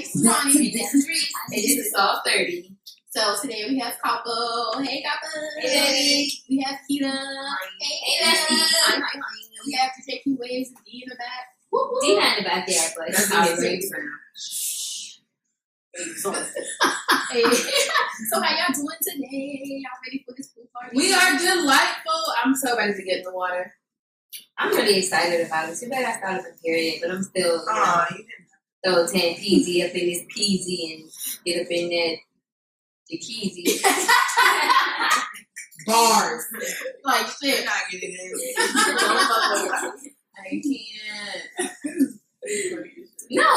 This is Ronnie. And this is Reese. And this is Soft30. So today we have Couple. Hey, Couple. Hey, baby. We have Keita. Hey, Leslie. Hi. We have to take you waves and D in the back. D not in the backyard, but that's how great sound. Hey. So how y'all doing today? Y'all ready for this pool party? We are delightful. I'm so ready to get in the water. I'm really excited about it. Too bad I started the period, but I'm still throw 10 PZ up in this PZ and get up in that jacuzzi. Bars. Like shit. Not getting in. I can't. No,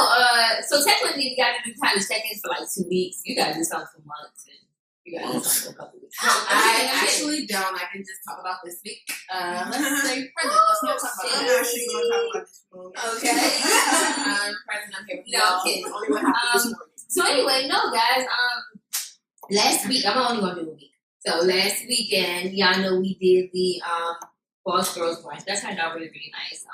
so technically we gotta do kind of check-ins for like 2 weeks. You gotta do something for months, and you gotta do something for a couple weeks. I actually don't. I can just talk about this week. Let's say present. Let's not talk about that. She's gonna talk about this morning. Okay. I'm present. I'm here with No, y'all. I'm kidding. Only what happened this morning. So anyway, no guys, last week, I'm only gonna do a week. So last weekend, y'all know we did the Boss Girls Brunch. That turned out really, really nice.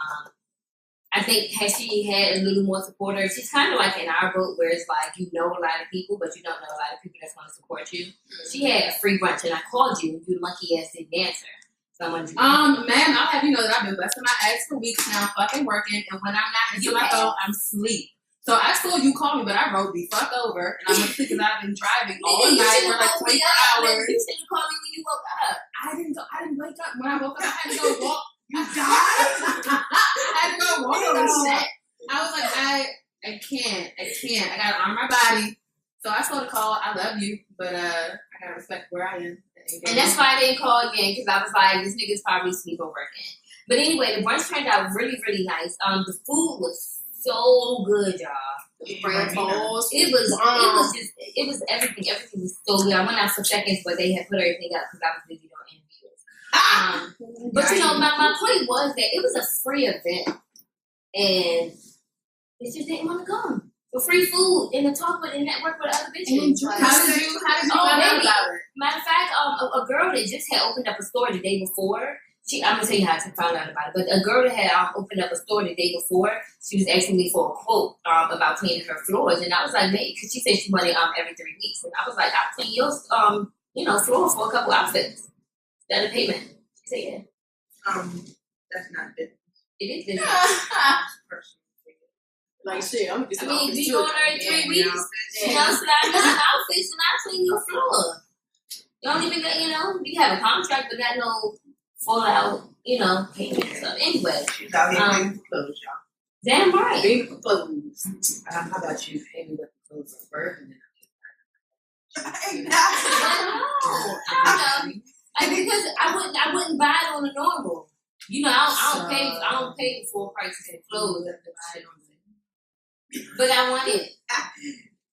I think had she had a little more supporters, she's kind of like in our boat where it's like you know a lot of people, but you don't know a lot of people that's going to support you. She had a free brunch, and I called you. You lucky ass didn't answer. So I'm gonna ma'am, I'll have you know that I've been busting my ass for weeks now, fucking working, and when I'm not into my phone, I'm asleep. So I saw you call me, but I wrote the fuck over, and I'm asleep because I've been driving all night for like 24 hours. You should have called me when you woke up. I didn't wake up. When I woke up, I had to go walk. You died? I had to go walk over shit. I was like, I can't. I gotta honor my body. So I saw the call. I love you, but I gotta respect where I am. And that's why I didn't call again, because I was like, this nigga's probably sleep or working. But anyway, the brunch turned out really, really nice. The food was so good, y'all. Bread balls. It was everything. Everything was so good. I went out for seconds, but they had put everything up because I was busy doing interviews. But you know, my point was that it was a free event, and they just didn't want to come for free food and to talk with and network with other bitches. How did you find out about it? Matter of fact, a girl that just had opened up a store the day before. I'm gonna tell you how I found out about it. But a girl that had opened up a store the day before, she was asking me for a quote about cleaning her floors, and I was like, "Mate," because she said she wanted every 3 weeks, and I was like, "I'll clean your floor for a couple outfits. That a payment." She said, "Yeah." That's not business. It is business. Like shit, I'm just. I mean, if you go there in 3 weeks, so I know outfits and I clean your floor. You don't even get, you have a contract, but not no full out, payment. So anyway, she's out here paying for clothes, y'all. Damn right. Paying for clothes. How about you pay me what the clothes are worth, and then because I wouldn't buy it on the normal. I don't pay the full prices in clothes. But I want it.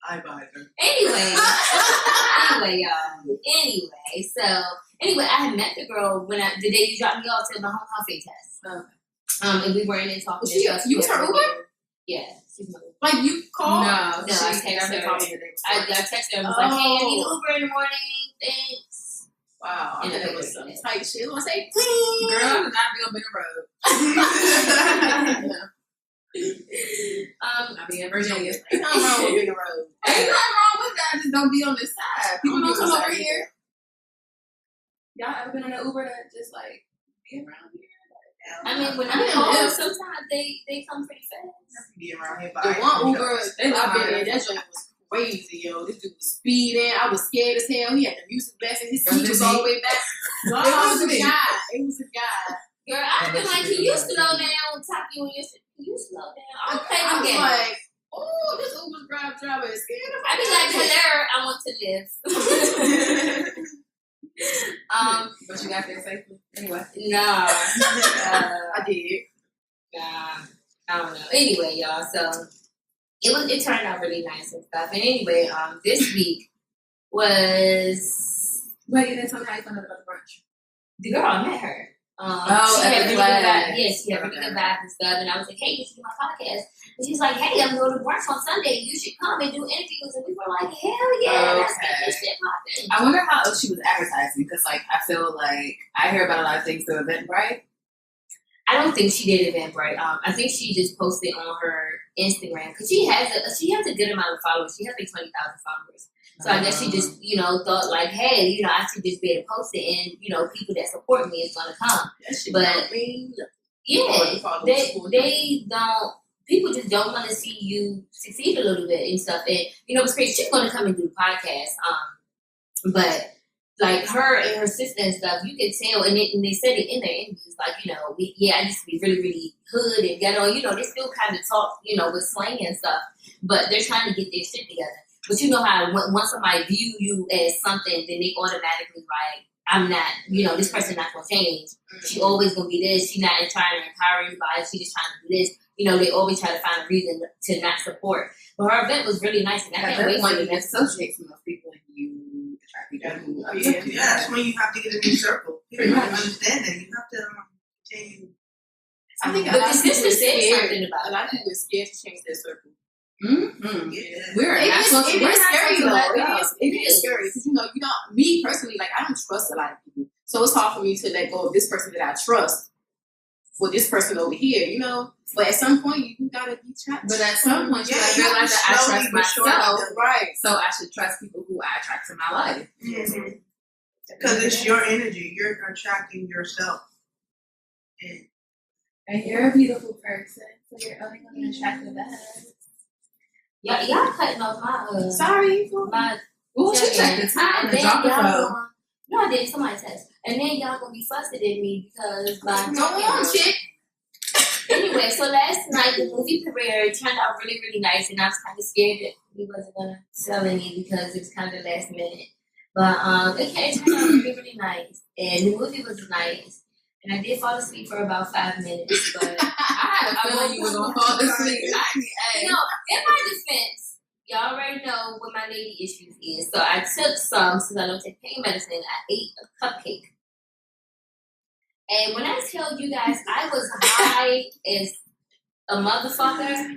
I buy them. Anyway, y'all. Anyway, I had met the girl the day you dropped me off to my home health test. And we were in there talking. You was her Uber? Yeah, she's my Uber. Like you called? No, I texted her. I texted her and was like, "Hey, I need an Uber in the morning. Thanks." Wow, and it was some tight shit. I was gonna say, girl, I did not be on Bitter Road. I be in Virginia. Ain't nothing wrong with Bitter Road. Ain't nothing wrong with that. Just don't be on this side. People don't come over here. Y'all ever been on an Uber that just like be around here? I mean, when I call, sometimes they come pretty fast. Be around here. The one Uber I've been in, that joint was crazy, yo. This dude was speeding. I was scared as hell. He had the music blasting. His seat was all the way back. No, it was a guy. Girl, I feel like can you slow down, talk you on your shit. Can you slow down? I don't play I them was games. like, oh, this Uber driver is scared of me. I be like, hello, I want to live. But you got there safely anyway. Nah, I did. Nah, I don't know. Anyway, y'all, so it turned out really nice and stuff. And anyway, this week was Wait, then tell me how you found out about the brunch. the girl I met her. She had really good vibe. Yeah, she had really good vibe and stuff. And I was like, hey, you should do my podcast. And she was like, hey, I'm going to brunch on Sunday. You should come and do interviews. And we were like, hell yeah, let's get this shit popping. I wonder how else she was advertising because, like, I feel like I hear about a lot of things through Eventbrite. I don't think she did Eventbrite. I think she just posted on her Instagram because she has a good amount of followers. She has like 20,000 followers. So I guess she just, thought like, hey, I should just be able to post it and, people that support me is going to come. But, they don't, people just don't want to see you succeed a little bit and stuff. And, it's crazy. She's going to come and do the podcast. But, like, her and her sister and stuff, you can tell, and they said it in their interviews, like, I used to be really, really hood and ghetto. They still kind of talk, with slang and stuff. But they're trying to get their shit together. But you know how once somebody view you as something, then they automatically like, I'm not, this person not going to change. Mm-hmm. She always going to be this. She not trying to empower anybody. She just trying to do this. They always try to find a reason to not support. But her event was really nice. And I can't wait for you to associate with those people and you attract people. Yeah, that's when you have to get a new circle. People don't understand that. You have to continue. I think but the sister said something about a lot of people are scared to change their circle. Mm-hmm. Yeah. We're scary though. It is scary because me personally, like I don't trust a lot of people, so it's hard for me to let go of this person that I trust for this person over here, But at some point, you gotta be trapped. But at some point, you gotta realize that I trust myself, right? So I should trust people who I attract to my life. Because it's your energy. You're attracting yourself. And you're a beautiful person, so you're only gonna attract the best. Y'all cutting off my sorry. Well, she checked the time and dropped the phone. No, I didn't. Somebody text. And then y'all gonna be fussing at me because my go on, chick. Anyway, so last night the movie premiere turned out really, really nice, and I was kind of scared that we wasn't gonna sell any because it was kind of last minute. But it turned out really, really nice, and the movie was nice. And I did fall asleep for about 5 minutes, but I had a feeling you were gonna fall asleep. In my defense, y'all already know what my lady issues is. So I took some, since I don't take pain medicine, I ate a cupcake. And when I tell you guys, I was high as a motherfucker.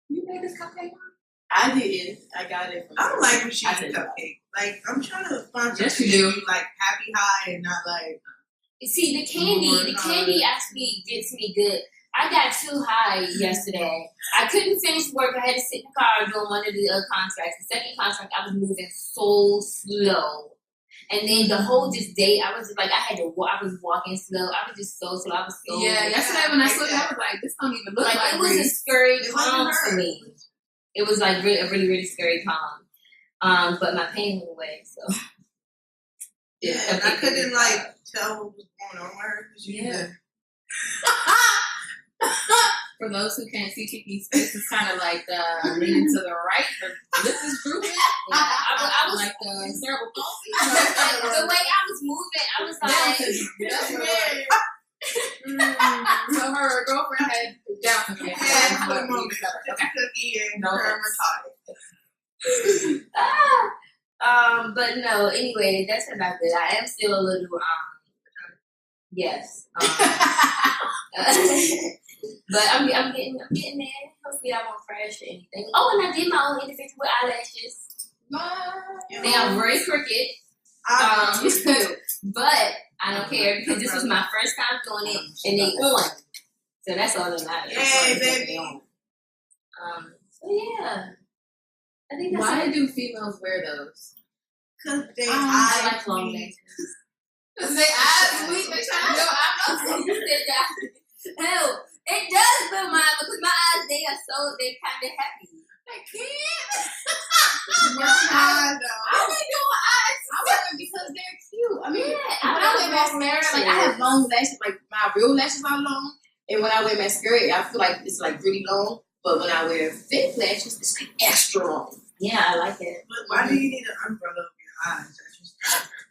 You made this cupcake? I did. I got it. I don't like when she eats cupcake. Like, I'm trying to find something like happy high and not like... See, the candy actually gets me good. I got too high yesterday. I couldn't finish work. I had to sit in the car doing one of the contracts. The second contract, I was moving so slow. And then the whole day, I was just like, I was walking slow. I was just so slow. I was so... Yeah, yesterday when I saw you, I was like, this don't even look like it was a scary calm for me. It was like a really, really scary calm. But my pain went away, so... Yeah, and I couldn't tell what was going on with her because For those who can't see Kiki's face, it's kind of like leaning to the right. Her lip is drooping. I was like the cerebral palsy. The way I was moving, I was like. So her girlfriend had down syndrome. Yeah, for the moment. Cookie and but no, anyway, that's about good. I am still a little, yes. But I'm getting there. Hopefully I won't crash or anything. Oh, and I did my own individual eyelashes. They are very crooked. But I don't care because this was my first time doing it and they on. So that's all that matters. Yay, baby. So yeah. I think that's why do females wear those? Because they like long lashes. Because they eyes weak. No, I'm not you said that. Hell, it does feel mine because my eyes, they kind of happy. I can't. I only do eyes. I wear them because they're cute. I mean, when I wear mascara, like I have long lashes, like my real lashes are long, and when I wear mascara, I feel like it's like really long. But when I wear fake lashes, it's like extra long. Yeah, I like it. But why do you need an umbrella over your eyes?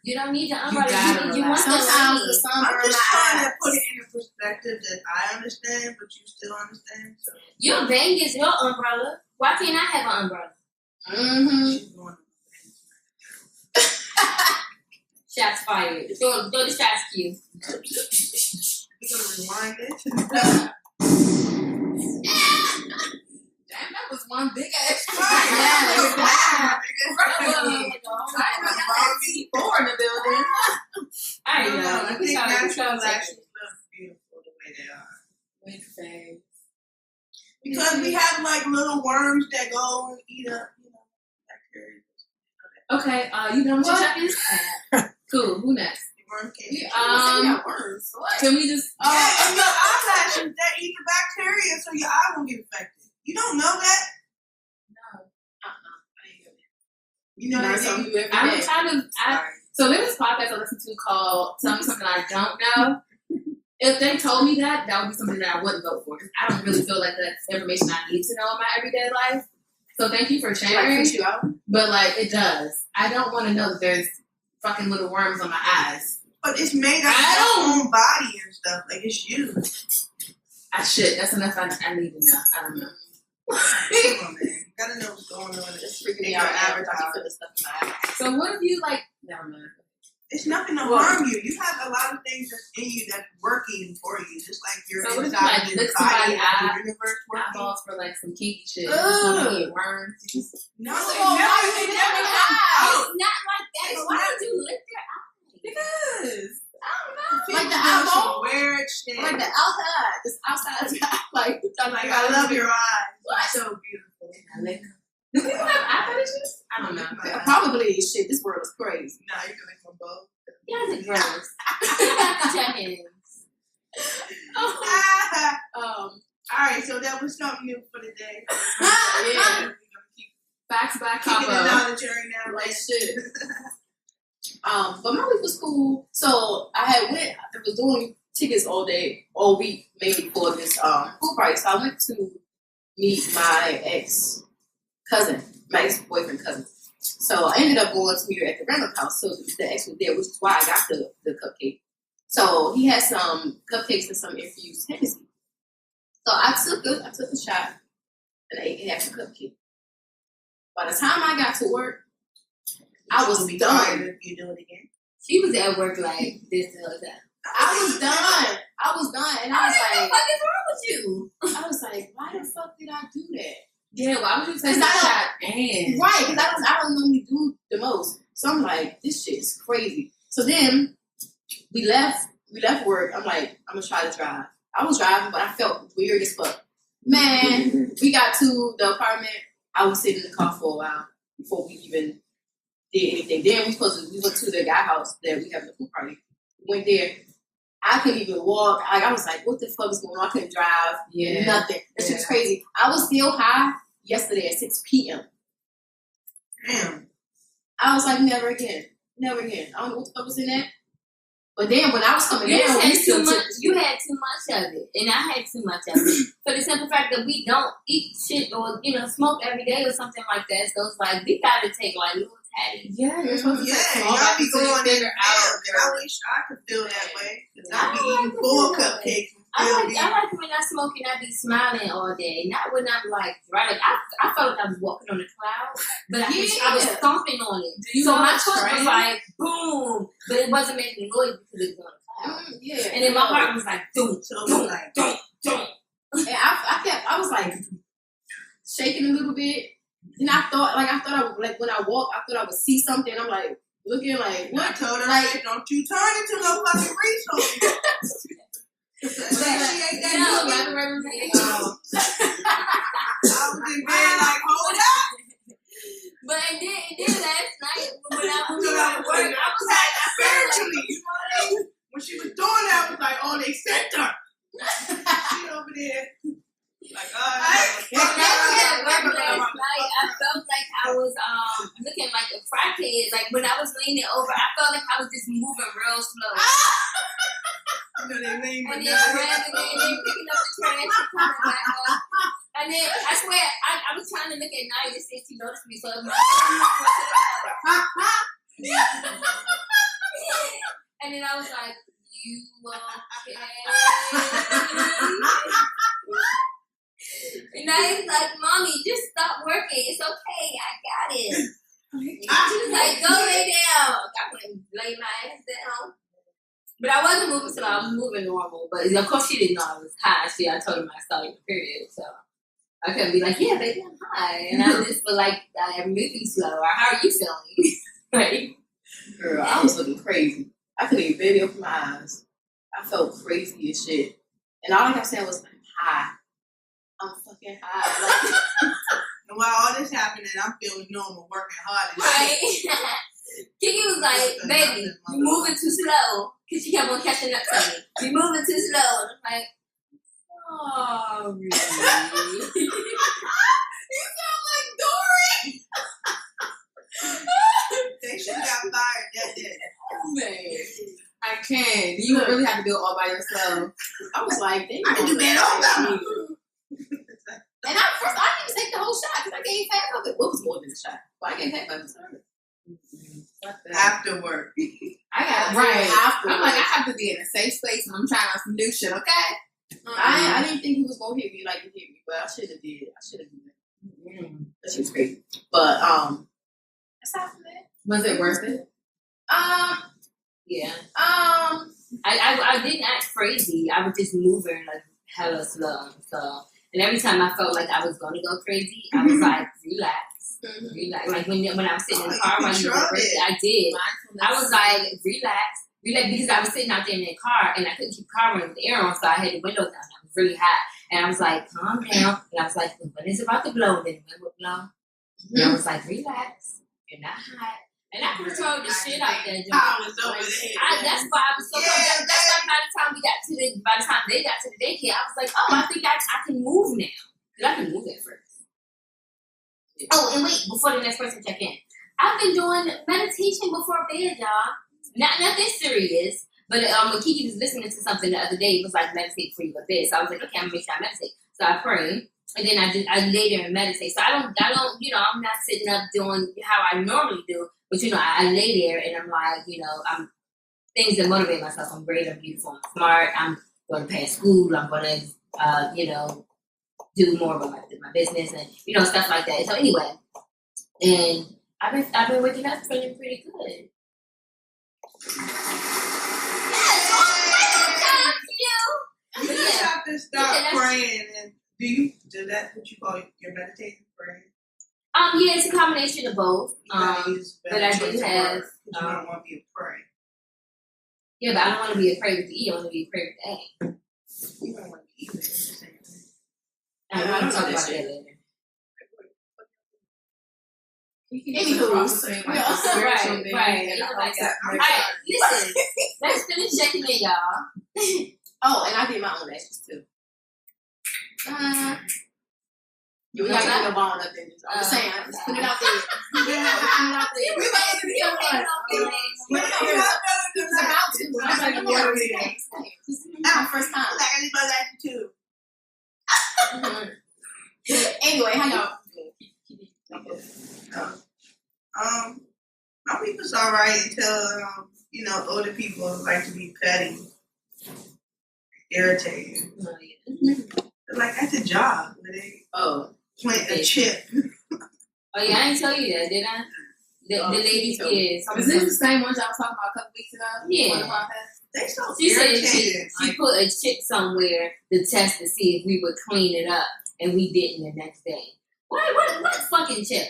You don't need the umbrella. You want sometimes the sun I'm burn just my trying eyes. to put it in a perspective that I understand, but you still understand. So. Your bang is your umbrella. Why can't I have an umbrella? She's going Shots fired. Throw the shots to you. We're going to rewind it. Damn, that was one big ass Yeah, I four in the building. I know. I think natural lashes look beautiful the way they are. With face. Because we have like little worms that go and eat up, bacteria. Okay, you know what your check is? Cool. Who next? Worm can't. Worms. What? Can we just? Yeah, and your eyelashes that eat the bacteria, so your eye won't get infected. You don't know that? No. You know that? Something you every I'm day. kind of. So there's this podcast I listen to called "Tell Me Something I Don't Know." If they told me that, that would be something that I wouldn't vote for. I don't really feel like that's information I need to know in my everyday life. So thank you for sharing. Like, you out? But like it does. I don't want to know that there's fucking little worms on my eyes. But it's made up of your own body and stuff. Like, it's you. Shit, that's enough I need to know. I don't know. Come on, man. You gotta know what's going on. It's freaking me out. Advertising for this stuff in my eye. So what if you like? Never mind. It's nothing to harm you. You have a lot of things that's in you that's working for you. Just like your So what if you inside like and lick inside somebody's of eye? the universe working. Eyeballs for like some kinky shit. Ugh. Get worms. No, First of it all, never, why it you never lick happens. Not like that. But why would you lick their eye? Because I don't know. Like the People do some eyeball? weird shit. Like the outside. This outside eye. Like, Like, I love your eyes. What? So beautiful. I lick. Do people have eye fetishes? I don't know. Yeah. Probably shit. This world is crazy. Nah, you can make them both. Yeah, it's gross. Check-ins. All right, so that was something new for the day. Yeah. We're gonna keep Facts by kicking Capo. it down the journey now. Like shit. But my week was cool. So I was doing tickets all day, all week, mainly for this pool party. So I went to meet my ex-cousin, my ex-boyfriend cousin. So I ended up going to meet her at the rental house. So the ex was there, which is why I got the cupcake. So he had some cupcakes and some infused Hennessy. So I took a shot and I ate half a cupcake. By the time I got to work, I was done. If you do it again. She was at work like this the other time. I was done. And I was What like, the fuck is wrong with you? I was like, why the fuck did I do that? Yeah, why would you take Because a I shot and Right, because I don't normally do the most. So I'm like, this shit is crazy. So then we left work. I'm like, I'm gonna try to drive. I was driving, but I felt weird as fuck. Man, we got to the apartment. I was sitting in the car for a while before we even did anything. Then we went to the guy house that we have the pool party. We went there. I couldn't even walk. I was like, what the fuck is going on? I couldn't drive. Yeah. Nothing. That shit was crazy. I was still high yesterday at 6 p.m. Damn. I was like, never again. Never again. I don't know what the fuck was in that. But then when I was coming You down, had we still too took much. You had too much of it, and I had too much of it. For the simple fact that we don't eat shit or smoke every day or something like that. So it's like we gotta take like little tatties. yeah, you're supposed to Yeah, take small y'all be bites until you going in figure and out. out. I wish I could feel that way. Because I be I don't eating like to full feel that way. cupcakes and I still like be. it when I smoke and I be smiling all day. Not when I'm like dry. Like, I felt like I was walking on a cloud, but I was stomping on it. Do you So know my what's foot was strange? like boom, but it wasn't making noise because it was on a cloud. yeah. And then my heart was like doom, So it doom, was like, doom, doom. And I was like shaking a little bit. And I thought I would, like when I walk, I thought I would see something. I'm like looking like I what? told her, Like, don't you turn into no fucking reese on me. She ate that No, cookie. right. I was in bed like, hold up. But and then last night when I was Until I at was work, like, I was like, spiritually, you know what I mean? When she was doing that, I was like, oh, they sent her. She over there. Like, when I was at work last night, I felt like I was looking like a crackhead. Like when I was leaning over, I felt like I was just moving real slow. you know, they lean And with then grabbing it and then picking up the trash and coming back up. And then I swear I was trying to look at Nia to see if she noticed me, so it was like, and then I was like, you okay? And I was like, Mommy, just stop working. It's okay. I got it. She was like, go lay down. I went and lay my ass down. But I wasn't moving slow. I was moving normal. But of course, she didn't know I was high. I told her my starting period. So I couldn't be like, yeah, baby, I'm high. And I just feel like I'm moving slow. Or how are you feeling? Right? Girl, I was looking crazy. I couldn't even barely open my eyes. I felt crazy as shit. And all I kept saying was, I'm high. I'm fucking high. And while all this happening, I'm feeling normal, working hard and Right. shit. Kiki was like, baby, you moving too slow. Because she kept on catching up to me. You moving too slow. And I'm like, oh, really? You sound like Dory. They should have got fired that day. Man, I can't. You really have to do it all by yourself. I was like, they I can do that all by myself. And I didn't even take the whole shot because I gave half of it. What was more than a shot? Well, I gave half of it. After work. I got Right. I'm like, I have to be in a safe space when I'm trying out some new shit, okay? I didn't think he was gonna hit me like he hit me, but I should have did. I should have done that. That shit was crazy. But aside from that, Was it worth it? Yeah. I didn't act crazy. I was just moving like hella slow. So, and every time I felt like I was going to go crazy, I was like, relax. Relax. Like when I was sitting in the car when you were birthday, I did. I was like, relax. Because I was sitting out there in the car and I couldn't keep the car running with the air on, so I had the window down. It was really hot. And I was like, calm down. And I was like, when it's about to blow, then the wind would blow. And I was like, relax. You're not hot. And I controlled the shit out there. I was over there. That's why I was so confused. That's why by the time they got to the daycare, I was like, oh, I think I can move now. Because I can move at first. Oh, and wait, before the next person check in. I've been doing meditation before bed, y'all. Nothing serious. But Kiki was listening to something the other day. It was like, meditate before you go to bed. So I was like, okay, I'm going to make sure I meditate. So I pray. And then I lay there and meditate. So I don't, I'm not sitting up doing how I normally do. But, I lay there and I'm like, I'm things that motivate myself. I'm great, I'm beautiful, I'm smart, I'm going to pass school, I'm going to, do more about my business and, stuff like that. So anyway, and I've been waking up feeling pretty good. You just have to stop praying. And do that what you call your meditation praying? Yeah, it's a combination of both. But I do have. You don't want to be a prey. Yeah, but I don't want to be a prey with the E. I want to be a prey with the A. You don't want to be either. I want to talk about that later. anywho, right. Alright, listen. Let's finish checking in, y'all. Oh, and I did my own lashes too. You got to get your bone up in this. I'm just saying, just put it out there. We might even be on one. It's about to. I'm like, this is my first time. Like, I need my lashes too. Anyway, how y'all doing? My week was alright until older people like to be petty, irritating. Like at the job where they plant a chip. Oh yeah, I didn't tell you that, did I? The ladies, yes. Is this the same one y'all was talking about a couple weeks ago? Yeah. They so She said irritated. she put a chip somewhere to test to see if we would clean it up, and we didn't the next day. What fucking chip?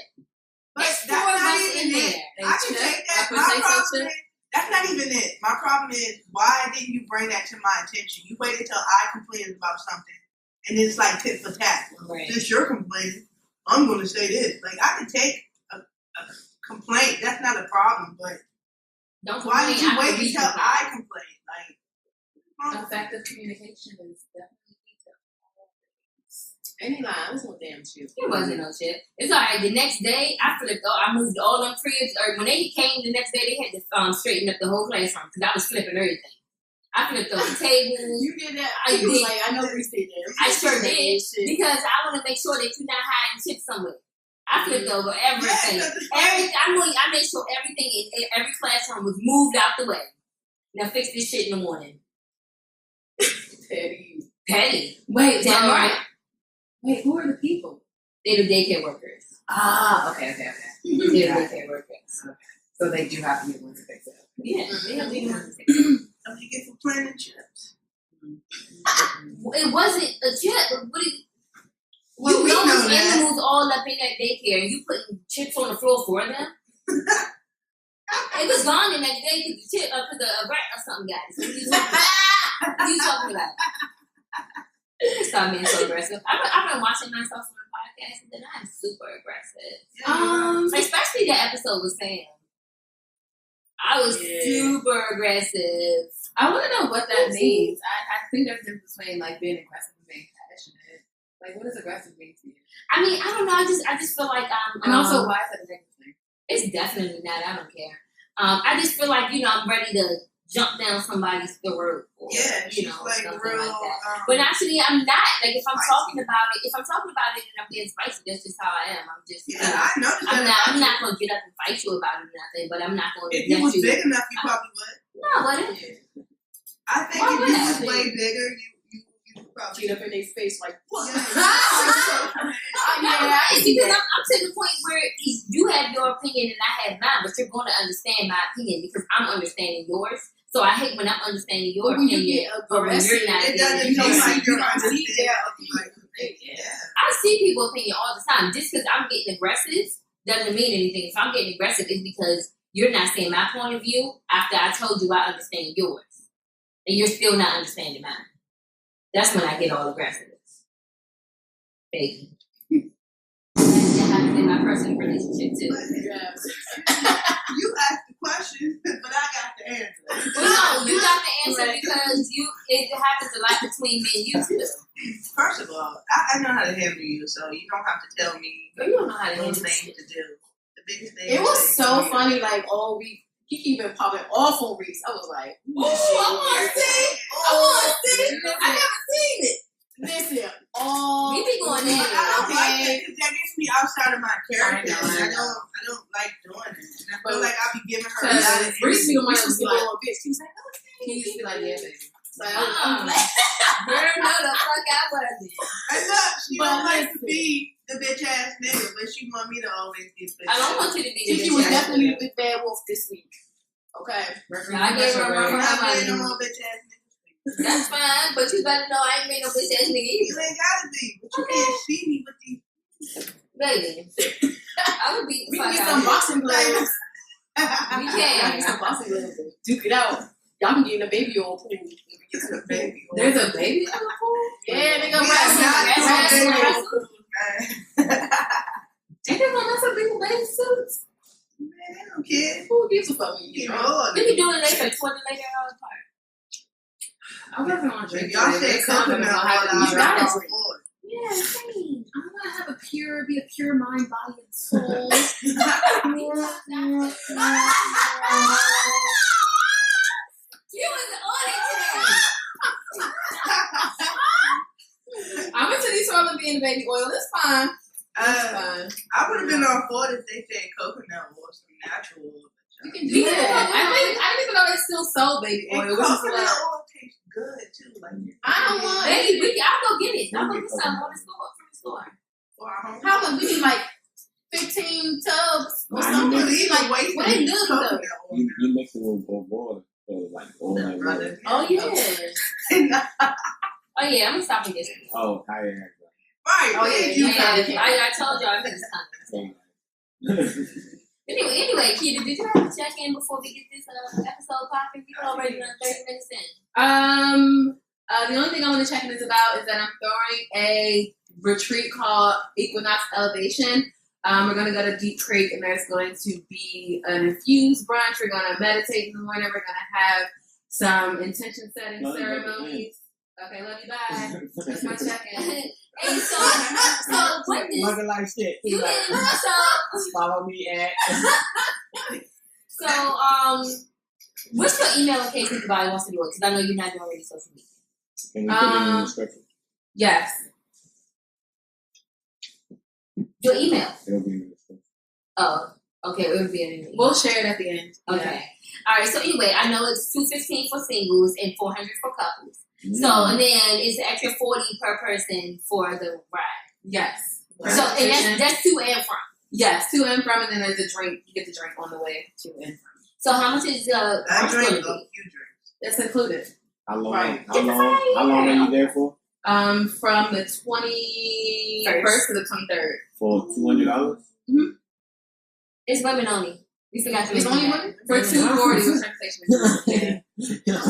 But It's that's 4 of not us even in it. there. I can take that. My problem is, that's not even it. My problem is, why didn't you bring that to my attention? You waited till I complained about something, and it's like tit for tat. Right. Since you're complaining, I'm going to say this. Like, I can take a complaint. That's not a problem, but why did you wait until I complained? Like, Effective communication is definitely detailed. Ain't lying. It was no damn chip. It wasn't no chip. It's alright. The next day, I moved all them cribs. Or when they came the next day, they had to straighten up the whole classroom because I was flipping everything. I flipped over the tables. You did that? I did. Like, I know Reese did that. I sure did because I want to make sure that you're not hiding chips somewhere. I flipped over everything. I made sure everything in every classroom was moved out the way. Now fix this shit in the morning. Petty. Wait, Damn right. Wait, who are the people? They're the daycare workers. Okay. They're the daycare workers. So they do have to be able to fix it. Yeah, they have to be able to fix it. what do you get for planting chips? It wasn't a chip. We know that. Animals all up in that daycare, and you putting chips on the floor for them. It was gone the next day because the chip up to the rat or something got it. So what are you talking about? Stop being so aggressive. I've been watching myself on the podcast, and then I'm super aggressive. Especially the episode with Sam. I was super aggressive. I want to know what that means. I think there's a difference between like being aggressive and being passionate. Like, what does aggressive mean to you? I mean, I don't know. I just feel like and also, why is that a negative thing? It's definitely not. I don't care. I just feel like I'm ready to jump down somebody's throat. Or, she's like real. Like that. But actually, I'm not. Like, if I'm talking about it, and I'm being spicy, that's just how I am. I'm just. I know. I'm not going to get up and fight you about it or nothing. But I'm not going to. If you was big enough, you probably would. No, I wouldn't. I think if you was way bigger, you probably get up in their face like what? Because I'm to the point where you have your opinion and I have mine, but you're going to understand my opinion because I'm understanding yours. So I hate when I'm understanding your opinion, but when you're not. It doesn't mean like you're understanding. I see people's opinion all the time. Just because I'm getting aggressive doesn't mean anything. If I'm getting aggressive, it's because you're not saying my point of view after I told you I understand yours. And you're still not understanding mine. That's when I get all aggressive. Baby. That's how in my personal relationship too. You asked the question, but I got the answer. Well, no, you got the answer because it happens a lot between me and you too. First of all, I know how to handle you, so you don't have to tell me you don't know how to handle things to do. The biggest thing. It was so funny, like all week. He keep been popping off on Reese. I was like, oh, I want to see. I never seen it. Listen, we be going in. I don't like it because that gets me outside of my character. I don't like doing it. And I feel like I'll be giving her a lot of Reese be the one who's like, oh, bitch. He was like, okay. He used to be like, yeah, baby. Like, I'm like, girl, no, the fuck I wasn't. I know she don't like to be the bitch ass nigga, but she want me to always be the bitch. I don't want you to be the bitch. She was definitely the big bad wolf this week. Okay. I gave her my no more bitch ass nigga. That's fine, but you better know I ain't made no bitch ass nigga either. You ain't gotta be, but you can't see me with these. Baby, I would beat the fuck out of you. We can get some boxing gloves. We can. Get some boxing gloves. Duke it out. Y'all can get in a baby oil pool. There's a baby oil pool? Yeah, they gonna wrestle. Ain't they gonna mess up people baby suits? Man, I don't care. Who gives a fuck? We can do it later. 20 later hours apart. I wasn't on drink. Y'all said coconut oil. You got it. Yeah, same. I want to have be a pure mind, body, and soul. You was on it today. I went to these toilet being baby oil. It's fine. I would have been on board if they said coconut or some natural oil. You can do that. I didn't even know they still sold baby oil. And coconut oil tastes good too. Like I don't want. Baby, I'll go get it. I'll go get some from the store. How much? We need like 15 tubs or something. What they do though? You mix it with board. So like all that water. Oh yeah. Oh yeah, I'm gonna stop and get it. Oh, I Right. Oh yeah. I told y'all I was coming. Anyway, Keita, did you have to check in before we get this episode popping? We already done 30 minutes in. The only thing I want to check in is about is that I'm throwing a retreat called Equinox Elevation. We're going to go to Deep Creek, and there's going to be an infused brunch. We're going to meditate in the morning. We're going to have some intention setting ceremonies. Okay, love you, bye. That's my check-in. And so what this? Looking like shit. You didn't Follow me at. So, what's your email in case anybody wants to do it? Because I know you're not doing any social media. Can we put it in the description? Yes. Your email. It'll be in the description. Oh, okay. It would be in the email. We'll share it at the end. Okay. Yeah. All right. So anyway, I know it's $215 for singles and $400 for couples. So, and then it's an extra $40 per person for the ride. Yes. So, and that's to and from. Yes, to and from, and then there's a drink. You get the drink on the way to and from. So, how much is that drink? A few drinks. That's included. How long? Right. How long are you there for? From the 21st to the 23rd. For $200? Mm-hmm. It's women only. We forgot to It's mention only that. women? For $240, which I'm Yeah.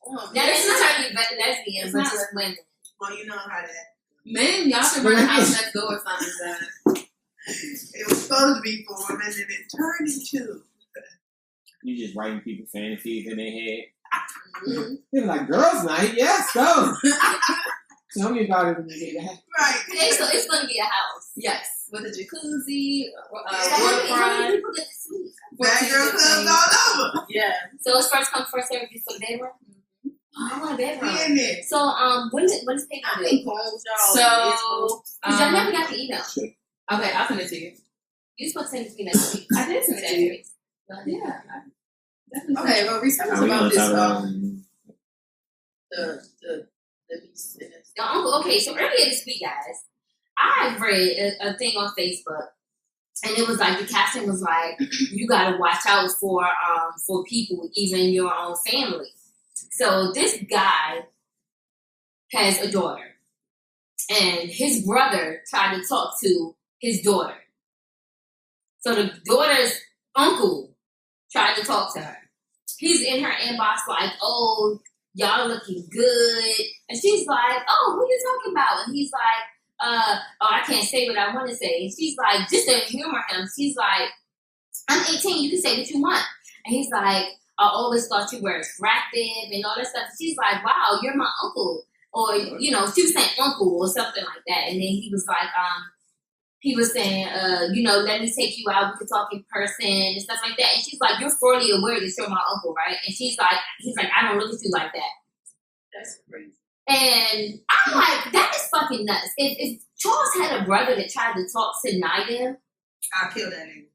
Now this is turning lesbian, It's but not just women. Well, you know how that. Men, y'all can run a house next door or something like that. It was supposed to be for women, and it turned into. You just writing people fantasies in their head. Mm-hmm. They were like, girls' night, yes, go. Tell me about it when you get that. Right. It's going to be a house. Yes, with a jacuzzi, How many waterfront. people get to sleep? Bad girl clubs all over. Yeah. So it's first come, first served for the bedroom? I want a bedroom. We in there. So, when is payment I due? think homes, y'all. So, Because I never got the email. okay, I'll send it to you. You supposed to send it to me next week. I did send it to you. Yeah. Okay, well, Reese, tell us Now we about gonna this. talk about The niece and this. The uncle, okay, so earlier this week, guys, I read a thing on Facebook, and it was like the caption was like, "You gotta watch out for people, even your own family." So this guy has a daughter, and his brother tried to talk to his daughter. So the daughter's uncle tried to talk to her. He's in her inbox like, "Oh, y'all looking good," and she's like, "Oh, who you talking about?" And he's like, "Oh, I can't say what I want to say." And she's like, just to humor him, she's like, "I'm 18, you can say what you want." And he's like, "I always thought you were attractive," and all that stuff. And she's like, "Wow, you're my uncle," or she was saying uncle or something like that. And then he was like, he was saying, "Let me take you out. We can talk in person and stuff like that." And she's like, "You're fully aware that you're my uncle, right?" And he's like, "I don't look at you like that." That's crazy. And I'm like, that is fucking nuts. If Charles had a brother that tried to talk to Nadia, I'll kill that nigga.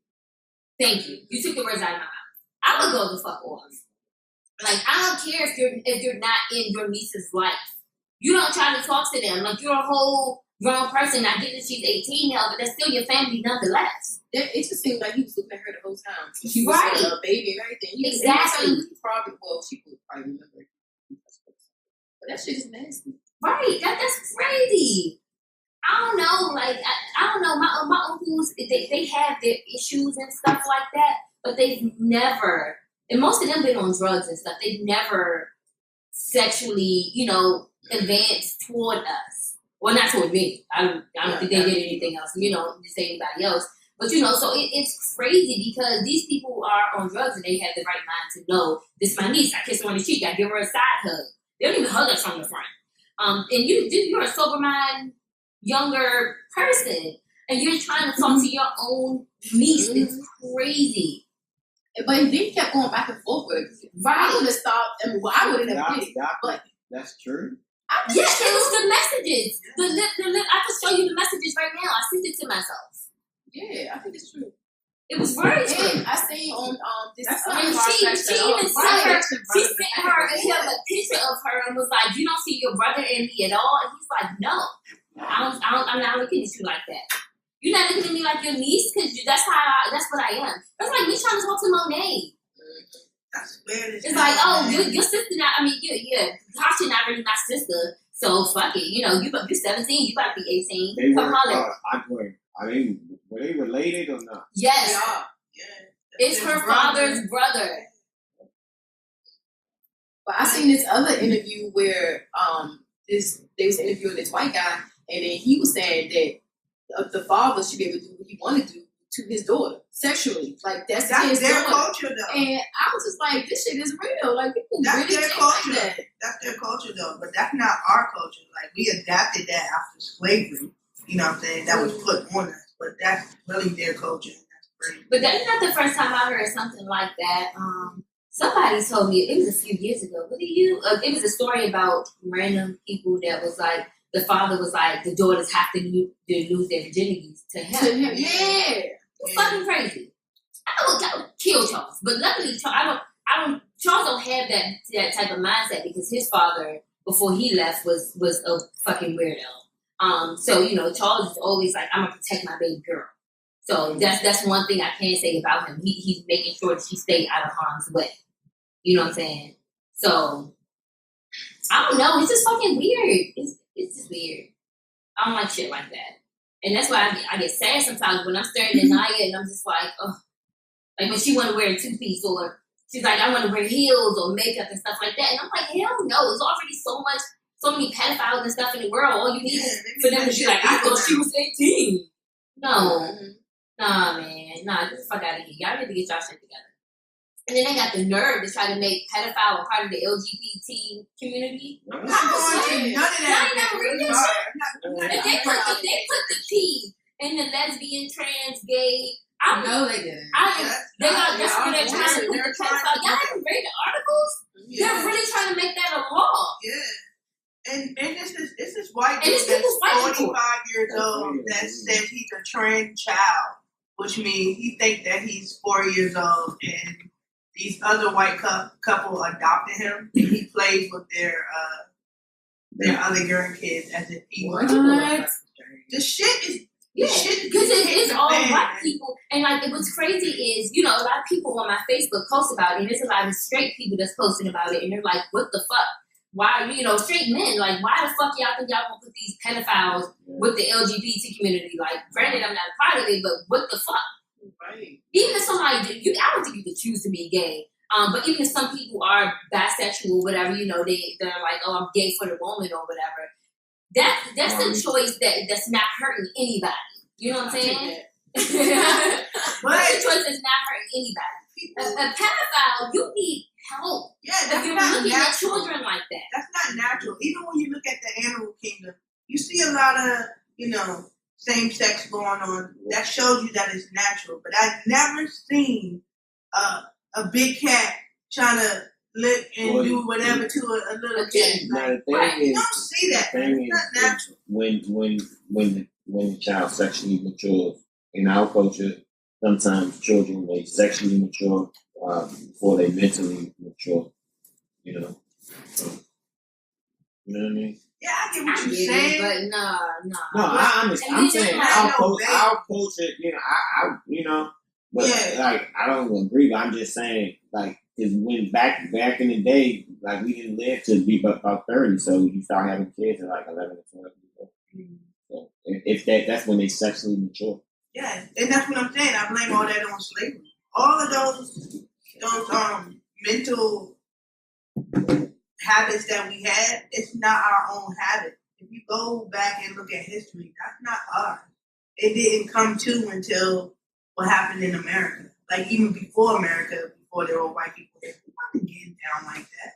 thank you. You took the words out of my mouth. I would go the fuck off. Like, I don't care if you're not in your niece's life. You don't try to talk to them. Like, you're a whole grown person. I get that she's 18 now, but that's still your family nonetheless. It just seemed like he was looking at her the whole time. She was Right. like a baby and everything. Exactly. She would probably remember. But that shit is nasty. Right. That's crazy. I don't know. Like, I don't know. My uncles, they have their issues and stuff like that, but they've never, and most of them been on drugs and stuff, they've never sexually, advanced toward us. Well, not toward me. I don't think they did anything else, just anybody else. But, so it's crazy because these people are on drugs and they have the right mind to know, this is my niece, I kiss her on the cheek, I give her a side hug. They don't even hug us from the front. And you're a sober mind, younger person, and you're trying to talk to your own niece. Mm-hmm. It's crazy. But he kept going back and forth with it. Right. I would have stopped. I wouldn't have did it. But that's true. Yeah, it was the messages. I can show you the messages right now. I sent it to myself. Yeah, I think it's true. It was very true. I seen on this. And she even sent her a picture of her and was like, "You don't see your brother in me at all?" And he's like, "No, I'm not looking at you like that. You're not looking at me like your niece because that's what I am." That's like me trying to talk to Monet. That's weird. It's like, "Oh, your sister not. Tasha not really my sister. So fuck it. You're 17. You about to be 18. They Come were. holler." Were they related or not? Yes. Yeah. It's her father's brother. But I seen this other interview where they was interviewing this white guy, and then he was saying that the father should be able to do what he want to do to his daughter sexually. Like that's their culture, though. And I was just like, this shit is real. Like people That's really their think culture. like that. That's their culture, though. But that's not our culture. Like we adapted that after slavery. You know what I'm saying? That was put on us. But that's really their culture. That's crazy. But that's not the first time I heard something like that. Somebody told me, it was a few years ago. It was a story about random people that was like, the father was like, the daughters have to lose their virginities to him. Yeah. It's fucking crazy. I would kill Charles. But luckily, Charles don't have that type of mindset because his father, before he left, was a fucking weirdo. So, Charles is always like, I'm going to protect my baby girl. So that's one thing I can say about him. He's making sure that she stays out of harm's way. You know what I'm saying? So, I don't know. It's just fucking weird. It's just weird. I don't like shit like that. And that's why I get sad sometimes when I'm staring at Naya and I'm just like, oh. Like when she want to wear a two-piece or she's like, I want to wear heels or makeup and stuff like that. And I'm like, hell no. There's already so many pedophiles and stuff in the world. All you need is for them to be like, I thought she was 18. No. Nah, man. Nah, get the fuck out of here. Y'all need to get y'all shit together. And then they got the nerve to try to make pedophile a part of the LGBT community. I'm not going to none of that. Y'all never read this shit? If they put the P in the lesbian, trans, gay. No, they didn't. They're trying to put the pedophile. Y'all haven't read the articles? Yeah. They're really trying to make that a law. Yeah. And this is white And dude this that's 45 years old that says he's a trans child, which means he thinks that he's 4 years old, and these other white couple adopted him, and he plays with their other grandkids as if he was. The shit is. Yeah, because it's all white people. And like, what's crazy is, a lot of people on my Facebook post about it, and there's a lot of straight people that's posting about it, and they're like, what the fuck? Why, straight men, like, why the fuck y'all think y'all gonna put these pedophiles with the LGBT community? Like, granted, I'm not a part of it, but what the fuck? Right. Even if somebody, I don't think you could choose to be gay. But even if some people are bisexual, whatever, they're like, oh, I'm gay for the moment or whatever. That's a choice that's not hurting anybody. You know what I'm saying? That's a choice that's not hurting anybody. A pedophile, you need help. Yeah, that's if you're not looking natural. at children like that. That's not natural. Even when you look at the animal kingdom, you see a lot of, same sex going on. That shows you that it's natural. But I've never seen a big cat trying to lick and do whatever to a little kid. Now, You don't see that. It's not natural. When the child sexually matures, in our culture, sometimes children may sexually mature before they mentally mature. You know what I mean? Yeah, I get what you're saying. But no. No, I understand. I'm saying our culture, but like I don't agree. But I'm just saying, like, because when back in the day, like we didn't live to be about 30, so you start having kids at like 11 or 12. So if that's when they sexually mature. Yeah, and that's what I'm saying. I blame all that on slavery. All of those mental habits that we had, it's not our own habit. If you go back and look at history, that's not ours. It didn't come to until what happened in America. Like even before America, before there were white people there, we wasn't getting down like that.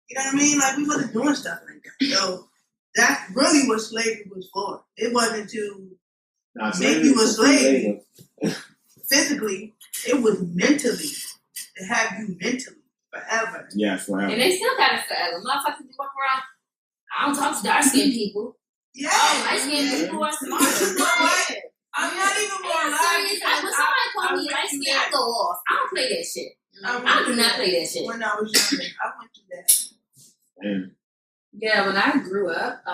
You know what I mean? Like we wasn't doing stuff like that. So that's really what slavery was for. It wasn't to make you a slave physically. It was mentally, to have you mentally forever. Yeah, forever. And they still got it forever. Motherfuckers be walking around. I don't talk to dark skinned people. Yeah. Light skinned people are smart. I'm not even more serious. When somebody call me light skinned, I go off. I don't play that shit. I do not play that shit. When I was younger, I went through that. Yeah, when I grew up,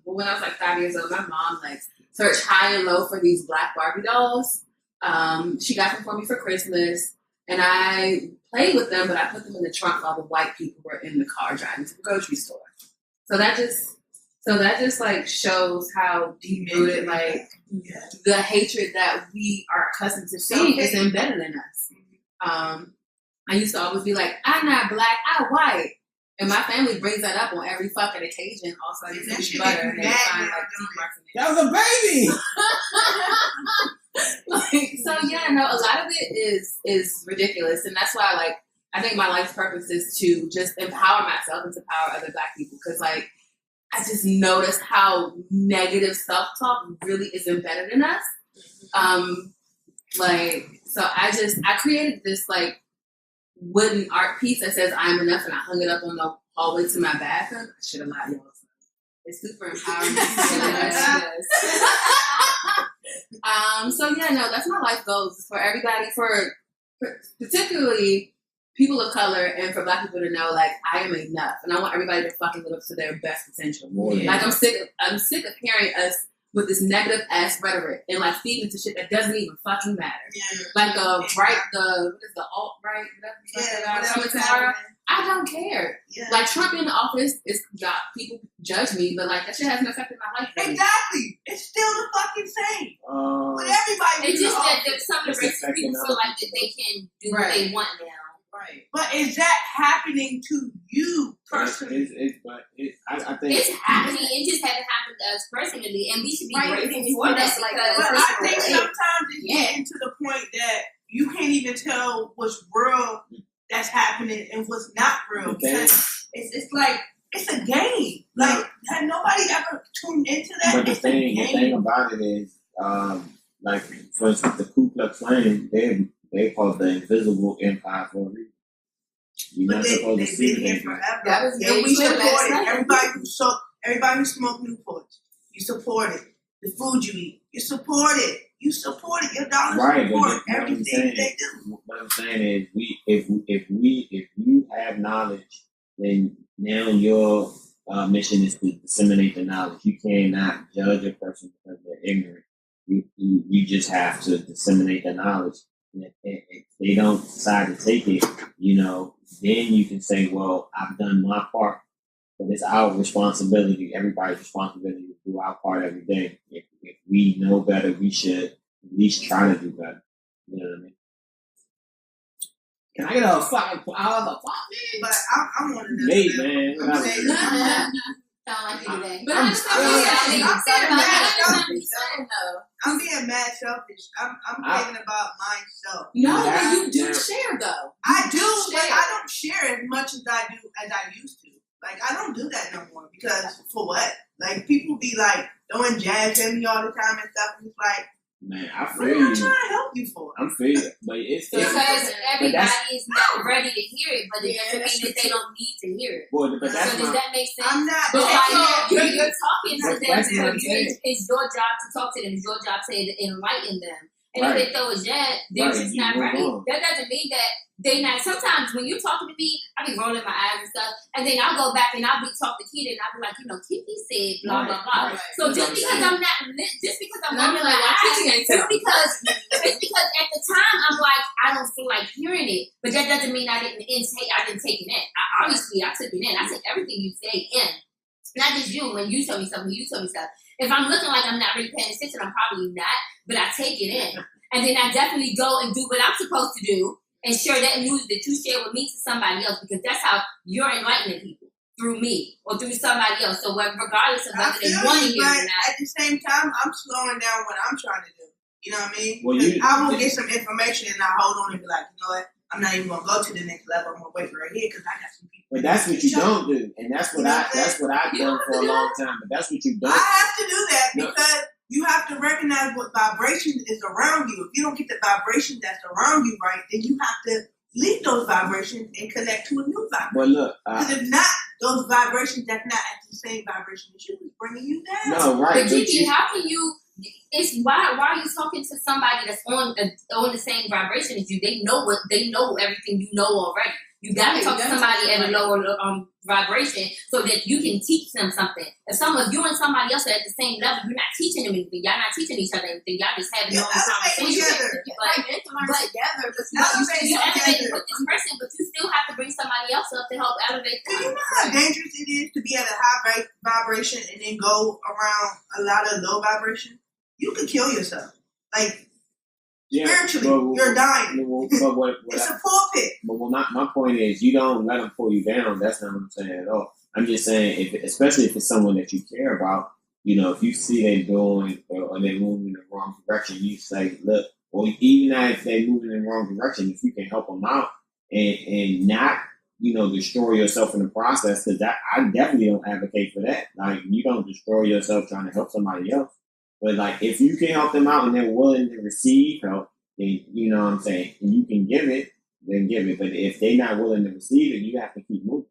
when I was like 5 years old, my mom searched high and low for these black Barbie dolls. She got them for me for Christmas, and I played with them, but I put them in the trunk while the white people were in the car driving to the grocery store. So that just like shows how deep rooted the hatred that we are accustomed to seeing is embedded in us. I used to always be like, I'm not black, I'm white. And my family brings that up on every fucking occasion. Also, I used to be butter and they find like deep marks in it. That was a baby. So yeah, no, a lot of it is ridiculous, and that's why I think my life's purpose is to just empower myself and to empower other black people, because I just noticed how negative self-talk really is embedded in us. So I created this wooden art piece that says "I'm enough," and I hung it up on the hallway to my bathroom. I should have lied, y'all. It's super empowering. So yeah, no, that's my life goals for everybody, for particularly people of color, and for black people to know I am enough, and I want everybody to fucking live up to their best potential. Yeah. I'm sick of hearing us with this negative ass rhetoric and feeding into shit that doesn't even fucking matter. Yeah. What is the alt-right? Tomorrow. I don't care. Yeah. Trump in the office people judge me, but that shit hasn't affected my life. Exactly. It's still the fucking same. But everybody. It's just that some of the racist people feel like that they can do what they want now. Right. But is that happening to you personally? I think it's happening. It just hasn't happened to us personally, and we should be grateful for Right. that. Like, Because But I think sometimes it's getting to the point that you can't even tell what's real that's happening and what's not real. Because it's like, it's a game. Like, had nobody ever tuned into that? But the thing about it is, like, for instance, the Ku Klux Klan, they call the invisible empire for a reason. You're not supposed to see been here it. forever. That was And we support it. night. Everybody who smoke Newports, you support it. The food you eat, you support it. You support it. Your dollars support everything they do. What I'm saying is, if you have knowledge, then now your mission is to disseminate the knowledge. You cannot judge a person because they're ignorant. You just have to disseminate the knowledge. And if they don't decide to take it, then you can say, well, I've done my part, but it's our responsibility, everybody's responsibility to do our part every day. If we know better, we should at least try to do better. You know what I mean? Can I get a fucking hour of a pop, man? But I'm one of them. Hey, man. I'm saying, Sound like you today. But I'm being mad selfish. I'm thinking about myself. No, but you do share though. I do, but I don't share as much as I used to. Like, I don't do that no more because for what? Like, people be like throwing jabs at me all the time and stuff, and it's like, man, I what feel am I you. trying to help you for? I'm feeling, but it's because everybody is not ready to hear it, but it doesn't mean that they don't need to hear it. But So that's does that make sense? I'm not. But that's like, you're talking to But them. that's what I'm saying. It's your job to talk to them. It's your job to enlighten them. And Right. if they throw a jab, they're Right, just you not move ready. on. That doesn't mean that they not. Sometimes when you're talking to me, I be rolling my eyes and stuff, and then I'll go back and I'll be talking to Keita, and I'll be like, Kiki said blah blah blah. Right. So just because I'm not, rolling my eyes, just because at the time I'm like, I don't feel like hearing it, but that doesn't mean I didn't take it in. Obviously I took it in. I took everything you say in. Not just you. When you tell me something, you tell me stuff. If I'm looking like I'm not really paying attention, I'm probably not, but I take it in. And then I definitely go and do what I'm supposed to do and share that news that you share with me to somebody else, because that's how you're enlightening people, through me or through somebody else. So regardless of whether they want to hear it or not. At the same time, I'm slowing down what I'm trying to do. You know what I mean? Well, I will get some information and I hold on and be like, you know what? I'm not even gonna go to the next level. I'm gonna wait right here because I got some people. But that's what you don't do, and that's what I've done for a long time. But that's what you don't. I have to do that No. because you have to recognize what vibration is around you. If you don't get the vibration that's around you right, then you have to leave those vibrations and connect to a new vibration. But look, Because if not, those vibrations that's not at the same vibration as you is bringing you down. no, right? But Kiki, how can you? It's why are you talking to somebody that's on the same vibration as you? They know everything you know already. You got to talk to somebody at a lower vibration so that you can teach them something. If you and somebody else are at the same level, you're not teaching them anything. Y'all not teaching each other anything. Y'all just having your own conversation. Together. But You elevate with this person, but you still have to bring somebody else up to help elevate Do you them. know how dangerous it is to be at a high vibration and then go around a lot of low vibration? You could kill yourself. Like, spiritually, you're dying. It's a pulpit. But my point is, you don't let them pull you down. That's not what I'm saying at all. I'm just saying, especially if it's someone that you care about, if you see they doing or they're moving in the wrong direction, you say, look, or even if they're moving in the wrong direction, if you can help them out and not, destroy yourself in the process, because I definitely don't advocate for that. Like, you don't destroy yourself trying to help somebody else. But, like, if you can help them out and they're willing to receive help, then, you know what I'm saying, and you can give it, then give it. But if they're not willing to receive it, you have to keep moving.